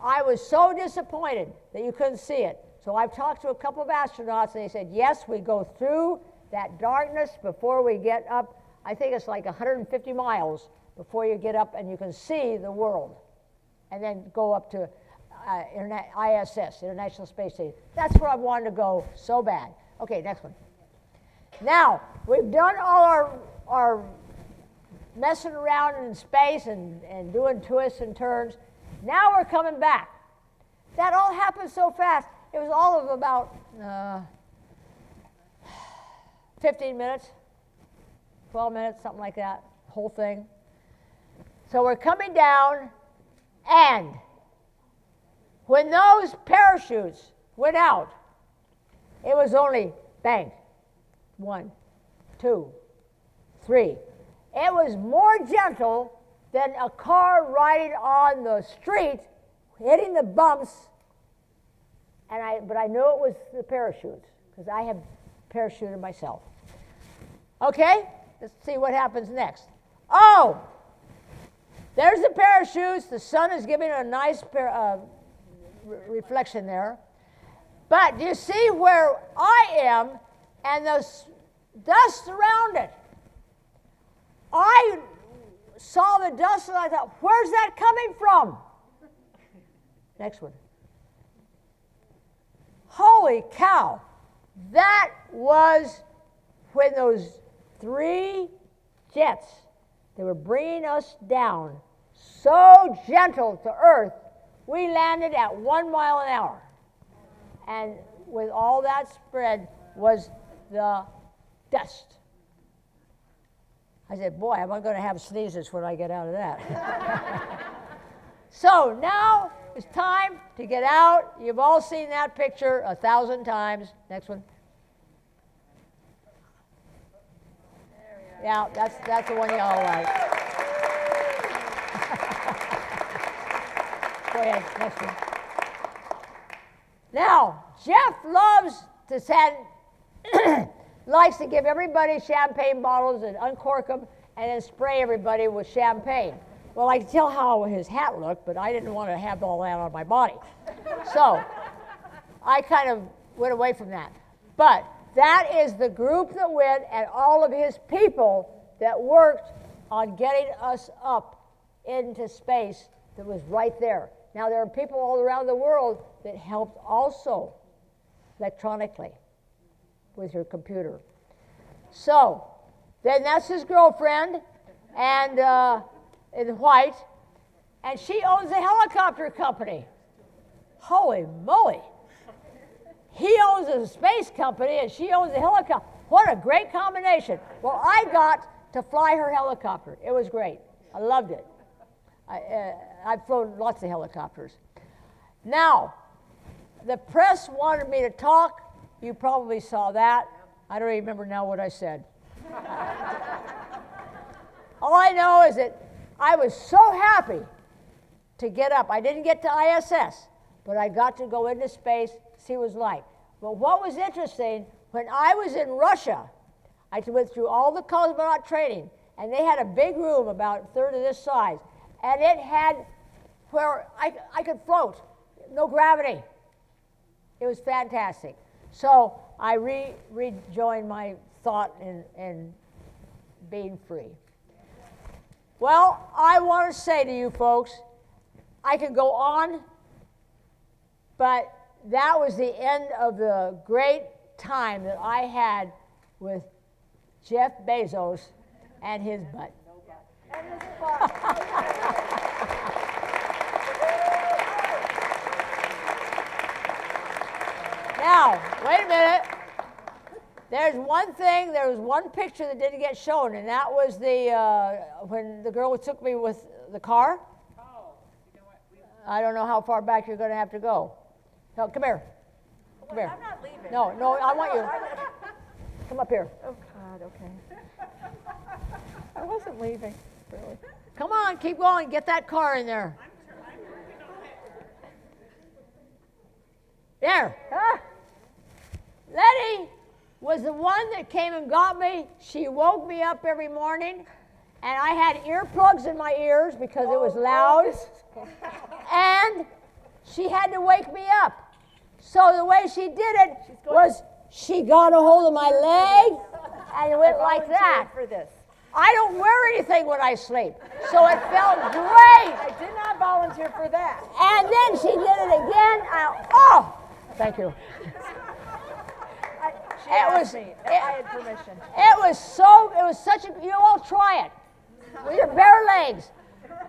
I was so disappointed that you couldn't see it. So I've talked to a couple of astronauts, and they said, yes, we go through that darkness before we get up. I think it's like 150 miles before you get up and you can see the world. And then go up to ISS, International Space Station. That's where I wanted to go so bad. Okay, next one. Now, we've done all our messing around in space and doing twists and turns. Now we're coming back. That all happened so fast. It was all of about 15 minutes, 12 minutes, something like that, whole thing. So we're coming down, and when those parachutes went out, it was only bang, 1, 2, 3. It was more gentle than a car riding on the street, hitting the bumps, but I knew it was the parachutes, because I have parachuted myself. Okay, let's see what happens next. Oh, there's the parachutes. The sun is giving a nice reflection there. But do you see where I am and the dust around it? I saw the dust and I thought, where's that coming from? Next one. Holy cow. That was when those 3 jets, they were bringing us down so gentle to Earth, we landed at 1 mile an hour. And with all that spread was the dust. I said, boy, am I going to have sneezes when I get out of that. So now it's time to get out. You've all seen that picture 1,000 times. Next one. Yeah, that's the one you all like. Go ahead, next one. Now, Jeff loves to send, likes to give everybody champagne bottles and uncork them and then spray everybody with champagne. Well, I could tell how his hat looked, but I didn't want to have all that on my body. So I kind of went away from that. But that is the group that went, and all of his people that worked on getting us up into space that was right there. Now, there are people all around the world that helped also electronically with your computer. So then that's his girlfriend, and in white, and she owns a helicopter company. Holy moly. He owns a space company, and she owns a helicopter. What a great combination. Well, I got to fly her helicopter. It was great. I loved it. I've flown lots of helicopters. Now, the press wanted me to talk. You probably saw that. I don't even remember now what I said. All I know is that I was so happy to get up. I didn't get to ISS, but I got to go into space, see what it was like. But what was interesting, when I was in Russia, I went through all the cosmonaut training, and they had a big room about a third of this size, and it had where I could float, no gravity. It was fantastic. So I rejoined my thought in being free. Well, I want to say to you folks, I could go on, but that was the end of the great time that I had with Jeff Bezos and his butt. Now, wait a minute. There's one thing, there was one picture that didn't get shown, and that was when the girl took me with the car. Oh, you know what? I don't know how far back you're going to have to go. No, come here. Come here. I'm not leaving. No, I want you. Come up here. Oh, God, okay. I wasn't leaving, really. Come on, keep going. Get that car in there. There. Ah. Letty was the one that came and got me. She woke me up every morning, and I had earplugs in my ears because it was loud. And she had to wake me up. So the way she did it was she got a hold of my leg and it went like that. For this. I don't wear anything when I sleep, so it felt great. I did not volunteer for that. And then she did it again. Oh, thank you. She asked me if I had permission. It was such a, you all try it. With your bare legs.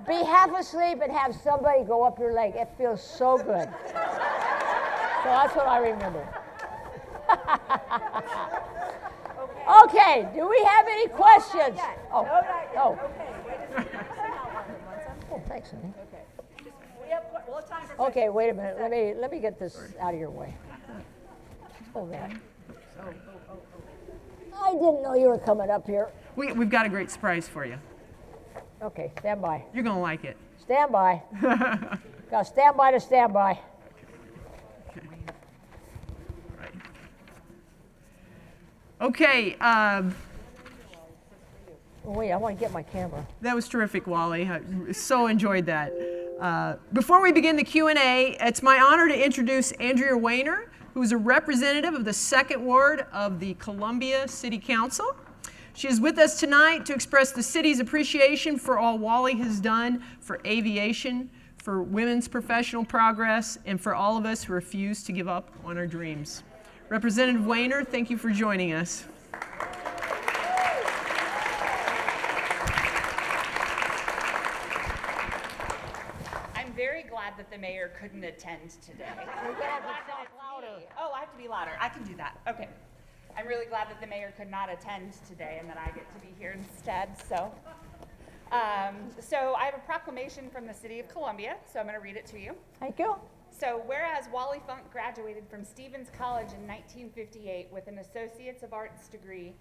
Be half asleep and have somebody go up your leg. It feels so good. So that's what I remember. Okay, do we have any questions? Oh, not yet. Oh. Okay, wait a second. Oh, thanks, honey. Okay. We'll have time for Okay, wait a minute. Let me get this out of your way. Hold that. I didn't know you were coming up here. We've got a great surprise for you. Okay, stand by. You're going to like it. Stand by. Got to stand by to stand by. Okay, Wait, I want to get my camera. that was terrific, Wally. I so enjoyed that. Before we begin the Q&A, it's my honor to introduce Andrea Weiner, who is a representative of the 2nd Ward of the Columbia City Council. She is with us tonight to express the city's appreciation for all Wally has done for aviation, for women's professional progress, and for all of us who refuse to give up on our dreams. Representative Weiner, thank you for joining us. I'm very glad that the mayor couldn't attend today. You're going to have to talk louder. Oh, I have to be louder. I can do that. Okay. I'm really glad that the mayor could not attend today and that I get to be here instead. So I have a proclamation from the City of Columbia, so I'm going to read it to you. Thank you. So, whereas Wally Funk graduated from Stevens College in 1958 with an Associates of Arts degree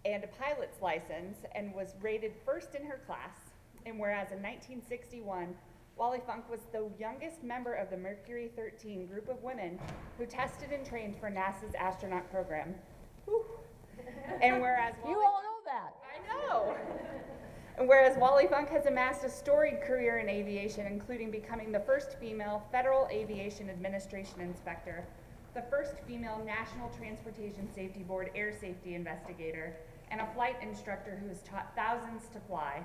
and a pilot's license and was rated first in her class, and whereas in 1961, Wally Funk was the youngest member of the Mercury 13 group of women who tested and trained for NASA's astronaut program. Whew. And whereas You all know that. I know. And whereas Wally Funk has amassed a storied career in aviation, including becoming the first female Federal Aviation Administration inspector, the first female National Transportation Safety Board air safety investigator, and a flight instructor who has taught thousands to fly.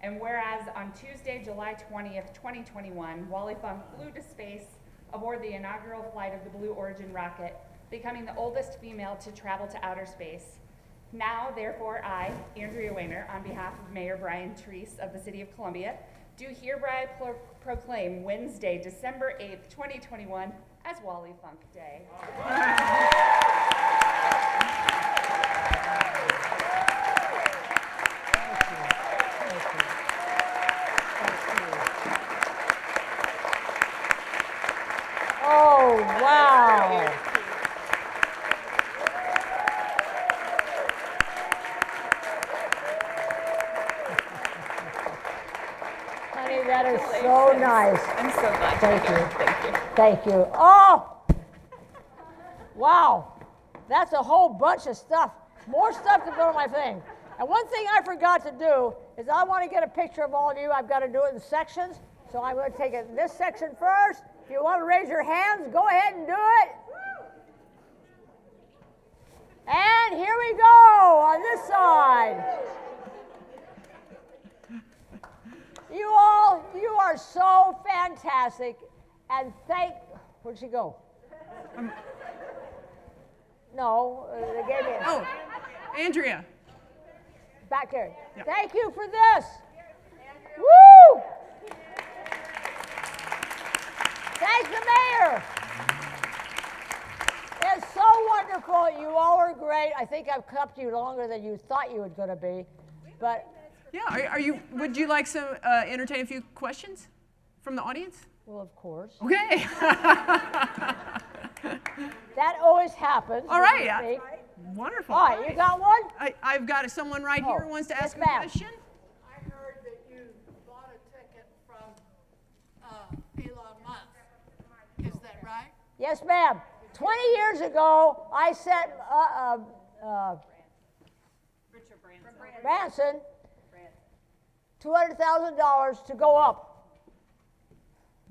And whereas on Tuesday, July 20th, 2021, Wally Funk flew to space aboard the inaugural flight of the Blue Origin rocket, becoming the oldest female to travel to outer space. Now, therefore, I, Andrea Weiner, on behalf of Mayor Brian Treese of the City of Columbia, do hereby proclaim Wednesday, December 8th, 2021 as Wally Funk Day. Oh, wow. Honey, that is so nice. I'm so glad Thank you're you. here. Thank you. Thank you. Oh, wow. That's a whole bunch of stuff. More stuff to go on my thing. And one thing I forgot to do is I want to get a picture of all of you. I've got to do it in sections. So I'm going to take it in this section first. If you want to raise your hands, go ahead and do it. And here we go on this side. You are so fantastic. And where'd she go? No, they gave me Oh, Andrea. back there. Yeah. Thank you for this. Woo! Thank the mayor. It's so wonderful. You all are great. I think I've kept you longer than you thought you were going to be, but Yeah, would you like some, entertain a few questions from the audience? well, of course. Okay. That always happens. All when right. you speak. Wonderful. All right, you got one? I've got someone right here who wants to yes, ask a ma'am. question. I heard that you bought a ticket from Elon Musk. Is that right? Yes, ma'am. 20 years ago, I sent Branson $200,000 to go up.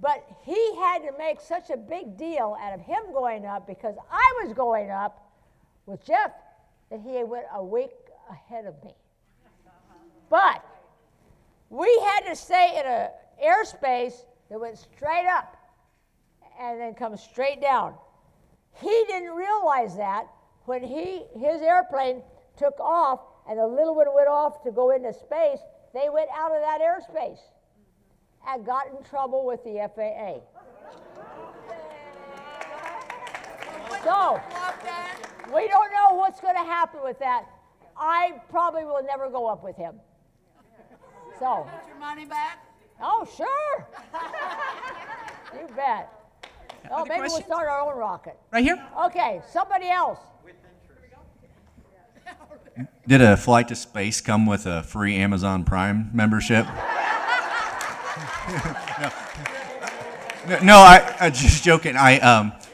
But he had to make such a big deal out of him going up because I was going up with Jeff that he went a week ahead of me. But we had to stay in an airspace that went straight up and then come straight down. He didn't realize that when his airplane took off and the little one went off to go into space, they went out of that airspace and got in trouble with the FAA. So, we don't know what's going to happen with that. I probably will never go up with him. So, Get your money back? oh, sure. You bet. Oh, Other maybe questions? we'll start our own rocket. Right here. Okay, somebody else. Did a flight to space come with a free Amazon Prime membership? No, I just joking.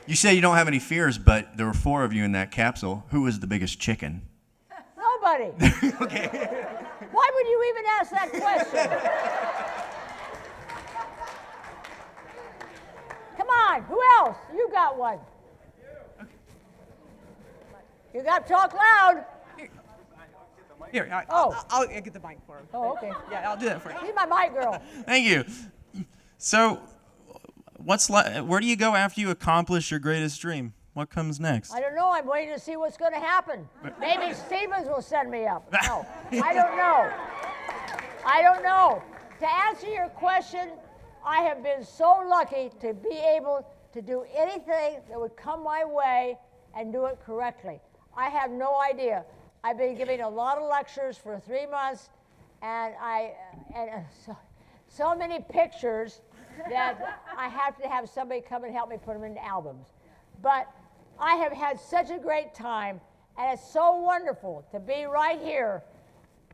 You say you don't have any fears, but there were 4 of you in that capsule. Who was the biggest chicken? Nobody. Okay. Why would you even ask that question? Come on, who else? You got one. You got to talk loud. Here, I'll get the mic for him. Oh, okay. Yeah, I'll do that for you. She's my mic girl. Thank you. So, where do you go after you accomplish your greatest dream? What comes next? I don't know. I'm waiting to see what's going to happen. Maybe Stevens will send me up. No, I don't know. I don't know. To answer your question, I have been so lucky to be able to do anything that would come my way and do it correctly. I have no idea. I've been giving a lot of lectures for 3 months, and so many pictures that I have to have somebody come and help me put them into albums. But I have had such a great time, and it's so wonderful to be right here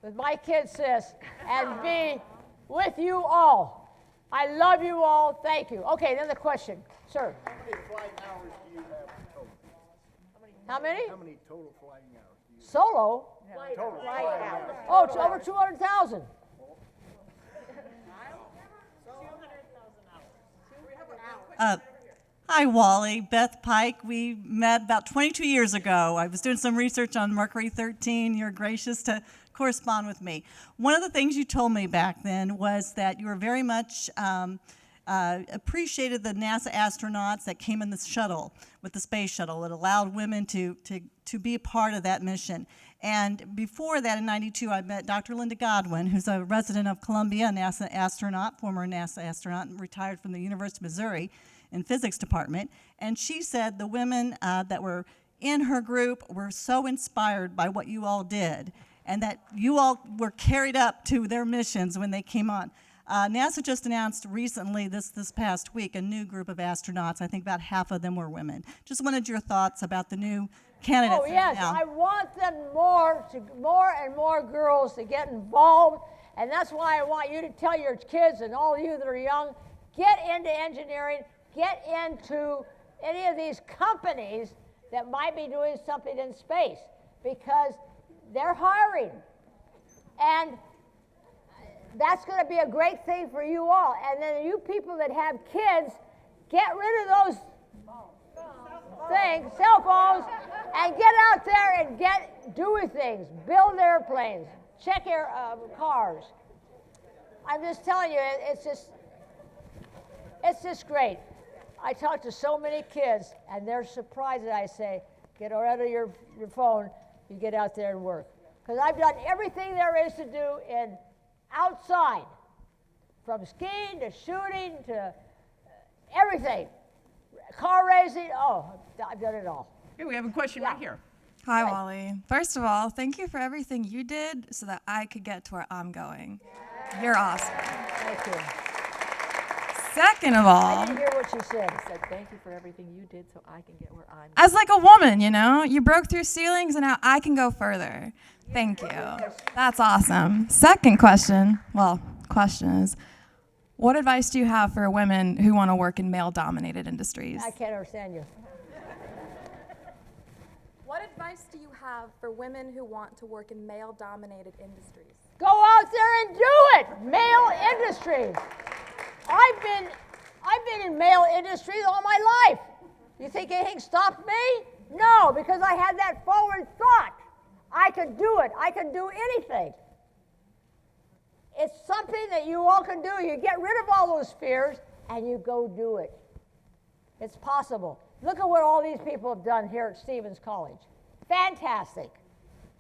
with my kid sis and be with you all. I love you all. Thank you. Okay, another question, sir. How many flight hours do you have total? How many? How many total flying hours do you Solo? have? Total flying hours. Oh, it's over 200,000. Oh, Hi, Wally. Beth Pike. We met about 22 years ago. I was doing some research on Mercury 13. You're gracious to correspond with me. One of the things you told me back then was that you were very much appreciated the NASA astronauts that came in the shuttle, with the space shuttle. It allowed women to be a part of that mission. And before that, in '92, I met Dr. Linda Godwin, who's a resident of Columbia, a NASA astronaut, former NASA astronaut, and retired from the University of Missouri in physics department. And she said the women that were in her group were so inspired by what you all did, and that you all were carried up to their missions when they came on. NASA just announced recently, this past week, a new group of astronauts. I think about half of them were women. Just wanted your thoughts about the new candidates. Oh, yes, now. I want them more and more girls to get involved, and that's why I want you to tell your kids and all of you that are young, get into engineering, get into any of these companies that might be doing something in space, because they're hiring. And that's going to be a great thing for you all. And then you people that have kids, get rid of those things, cell phones, and get out there and get doing things, build airplanes, check cars. I'm just telling you, it's just great. I talk to so many kids, and they're surprised that I say, get out of your phone, you get out there and work. Because I've done everything there is to do in outside, from skiing to shooting to everything. Car racing, I've done it all. Okay, we have a question right here. Hi, Wally. First of all, thank you for everything you did so that I could get to where I'm going. You're awesome. Thank you. Second of all, I didn't hear what she said. I said, thank you for everything you did so I can get where I'm going. as like a woman, you broke through ceilings and now I can go further. Thank you. That's awesome. Second question is, what advice do you have for women who want to work in male-dominated industries? I can't understand you. What advice do you have for women who want to work in male-dominated industries? Go out there and do it. Male industries. I've been in male industries all my life. You think anything stopped me? No, because I had that forward thought. I could do it. I could do anything. It's something that you all can do. You get rid of all those fears and you go do it. It's possible. Look at what all these people have done here at Stevens College. Fantastic.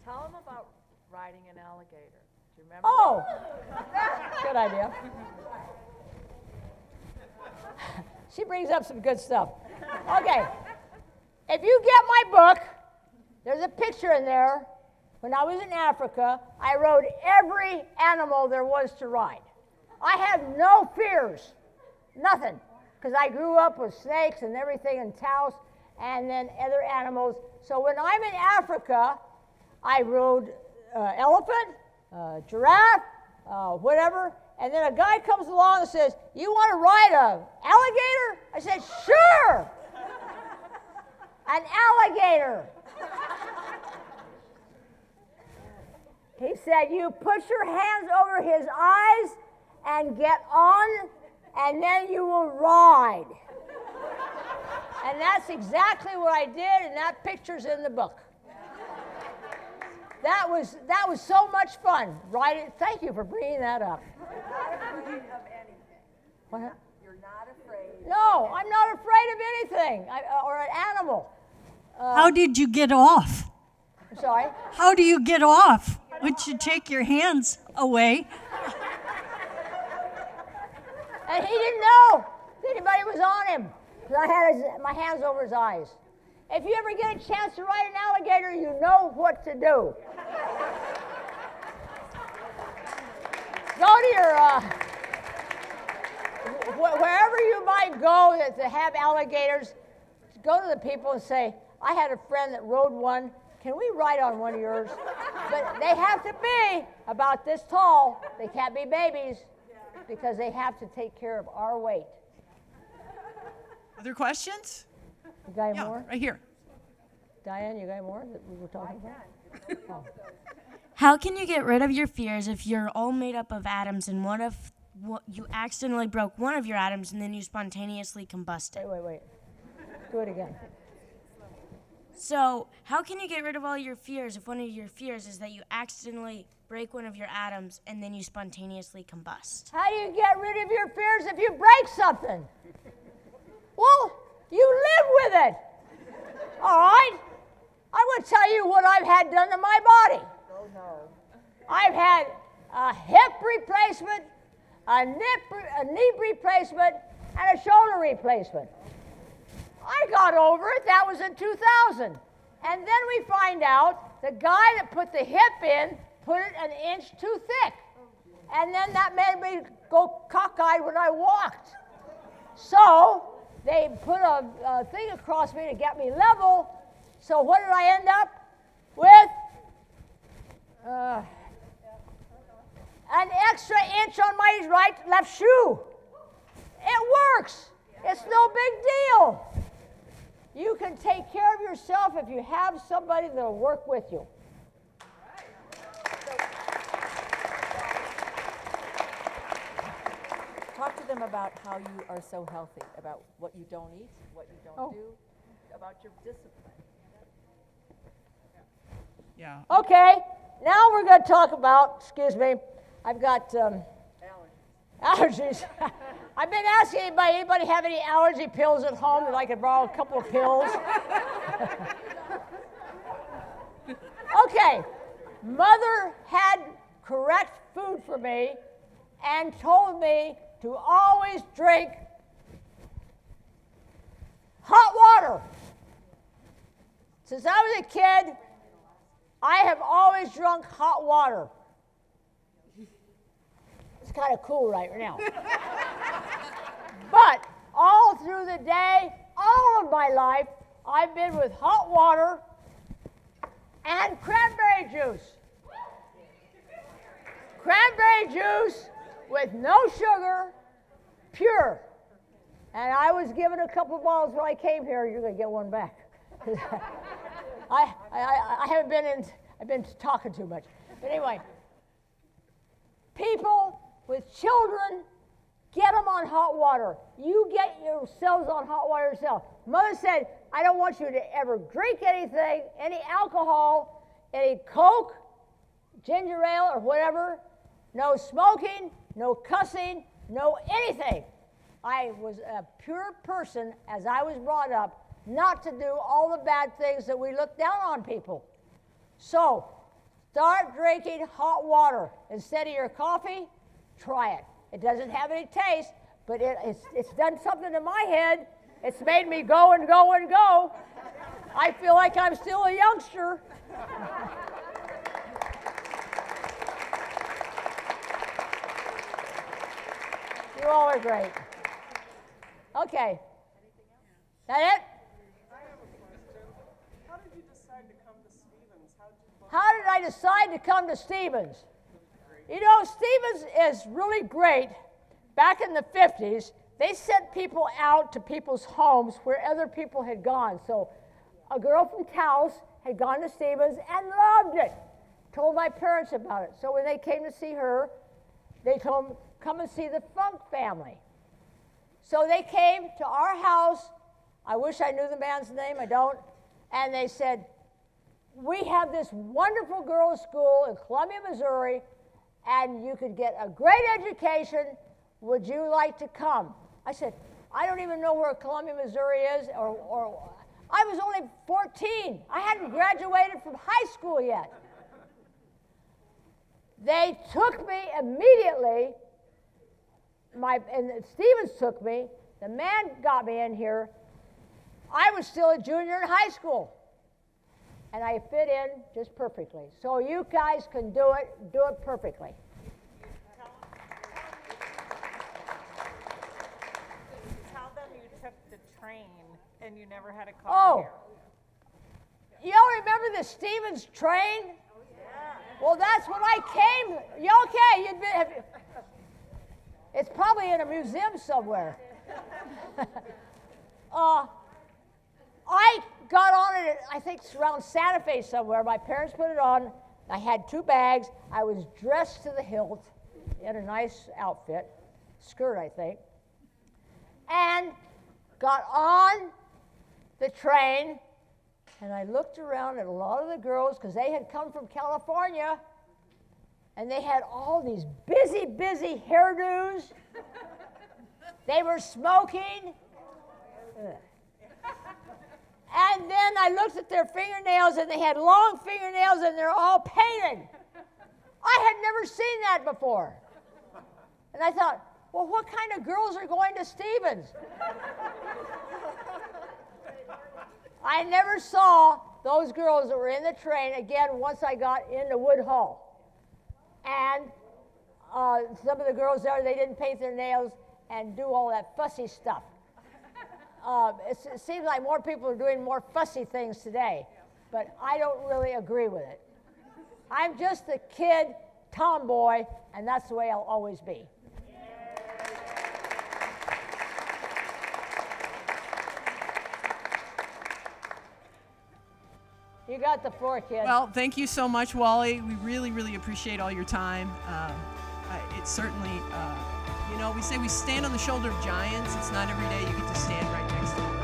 Tell them about riding an alligator. Do you remember? Oh, good idea. She brings up some good stuff. Okay, if you get my book, there's a picture in there. When I was in Africa, I rode every animal there was to ride. I had no fears, nothing, because I grew up with snakes and everything in Taos and then other animals. So when I'm in Africa, I rode elephant, giraffe, whatever, and then a guy comes along and says, you want to ride an alligator? I said, sure, an alligator. He said, you put your hands over his eyes and get on, and then you will ride. And that's exactly what I did, and that picture's in the book. That was so much fun. Riding. Thank you for bringing that up. Of anything. What? You're not afraid. No, I'm not afraid of anything, or an animal. How did you get off? I'm sorry? How do you get off? Would you take your hands away? And he didn't know anybody was on him, because I had my hands over his eyes. If you ever get a chance to ride an alligator, you know what to do. Go to your, wherever you might go to have alligators, go to the people and say, I had a friend that rode one. Can we ride on one of yours? But they have to be about this tall. They can't be babies because they have to take care of our weight. Other questions? You got any Yeah, more? right here. Diane, you got any more that we were talking about? Oh. How can you get rid of your fears if you're all made up of atoms and what if you accidentally broke one of your atoms and then you spontaneously combusted. Wait. Do it again. So, how can you get rid of all your fears if one of your fears is that you accidentally break one of your atoms and then you spontaneously combust? How do you get rid of your fears if you break something? Well, you live with it. All right? I will tell you what I've had done to my body. Oh, no. I've had a hip replacement, a knee replacement, and a shoulder replacement. I got over it. That was in 2000. And then we find out the guy that put the hip in put it an inch too thick. And then that made me go cockeyed when I walked. So they put a thing across me to get me level. So what did I end up with? An extra inch on my left shoe. It works. It's no big deal. You can take care of yourself if you have somebody that will work with you. Talk to them about how you are so healthy, about what you don't eat, what you don't do, about your discipline. Yeah. Okay, now we're going to talk about, excuse me, I've got allergies. I've been asking anybody have any allergy pills at home that I could borrow a couple of pills? Okay, Mother had correct food for me and told me to always drink hot water. Since I was a kid, I have always drunk hot water. It's kind of cool right now. But all through the day, all of my life, I've been with hot water and cranberry juice. Cranberry juice with no sugar, pure. And I was given a couple of bottles when I came here. You're going to get one back. I haven't been in, I've been talking too much. But anyway, people with children, get them on hot water. You get yourselves on hot water yourself. Mother said, I don't want you to ever drink anything, any alcohol, any Coke, ginger ale, or whatever. No smoking, no cussing, no anything. I was a pure person as I was brought up, not to do all the bad things that we look down on people. So, start drinking hot water instead of your coffee. Try it. It doesn't have any taste, but it's done something in my head. It's made me go and go and go. I feel like I'm still a youngster. You all are great. Okay. That it? How did you decide to come to Stevens? How did I decide to come to Stevens? You know, Stevens is really great. Back in the 50s, they sent people out to people's homes where other people had gone. So a girl from Taos had gone to Stevens and loved it. Told my parents about it. So when they came to see her, they told them, come and see the Funk family. So they came to our house. I wish I knew the man's name. I don't. And they said, we have this wonderful girls' school in Columbia, Missouri, and you could get a great education. Would you like to come? I said, I don't even know where Columbia, Missouri is, or I was only 14. I hadn't graduated from high school yet. They took me immediately, and Stevens took me. The man got me in here. I was still a junior in high school. And I fit in just perfectly. So you guys can do it perfectly. Tell them you took the train and you never had a car here. You all remember the Stevens train? Well, that's when I came. Okay, it's probably in a museum somewhere. I got on it, I think it's around Santa Fe somewhere. My parents put it on. I had 2 bags. I was dressed to the hilt in a nice outfit. skirt, I think, and got on the train, and I looked around at a lot of the girls because they had come from California, and they had all these busy hairdos. They were smoking. Ugh. And then I looked at their fingernails, and they had long fingernails, and they're all painted. I had never seen that before. And I thought, well, what kind of girls are going to Stevens? I never saw those girls that were in the train again once I got into Wood Hall. And some of the girls there, they didn't paint their nails and do all that fussy stuff. It seems like more people are doing more fussy things today, but I don't really agree with it. I'm just a kid tomboy, and that's the way I'll always be. You got the floor, kid. Well, thank you so much, Wally. We really appreciate all your time. It's certainly, we say we stand on the shoulder of giants. It's not every day you get to stand right next to them.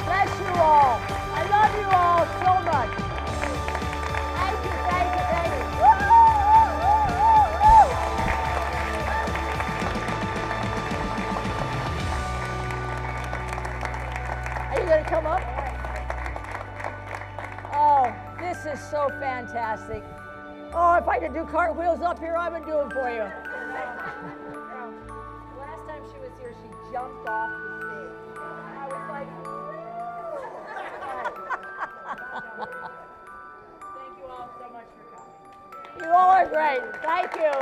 Bless you all. I love you all so much. Thank you. Are you going to come up? Oh, this is so fantastic. Oh, if I could do cartwheels up here, I would do them for you. Last time she was here, she jumped off the stage. I was like, thank you all so much for coming. You all are great. Thank you.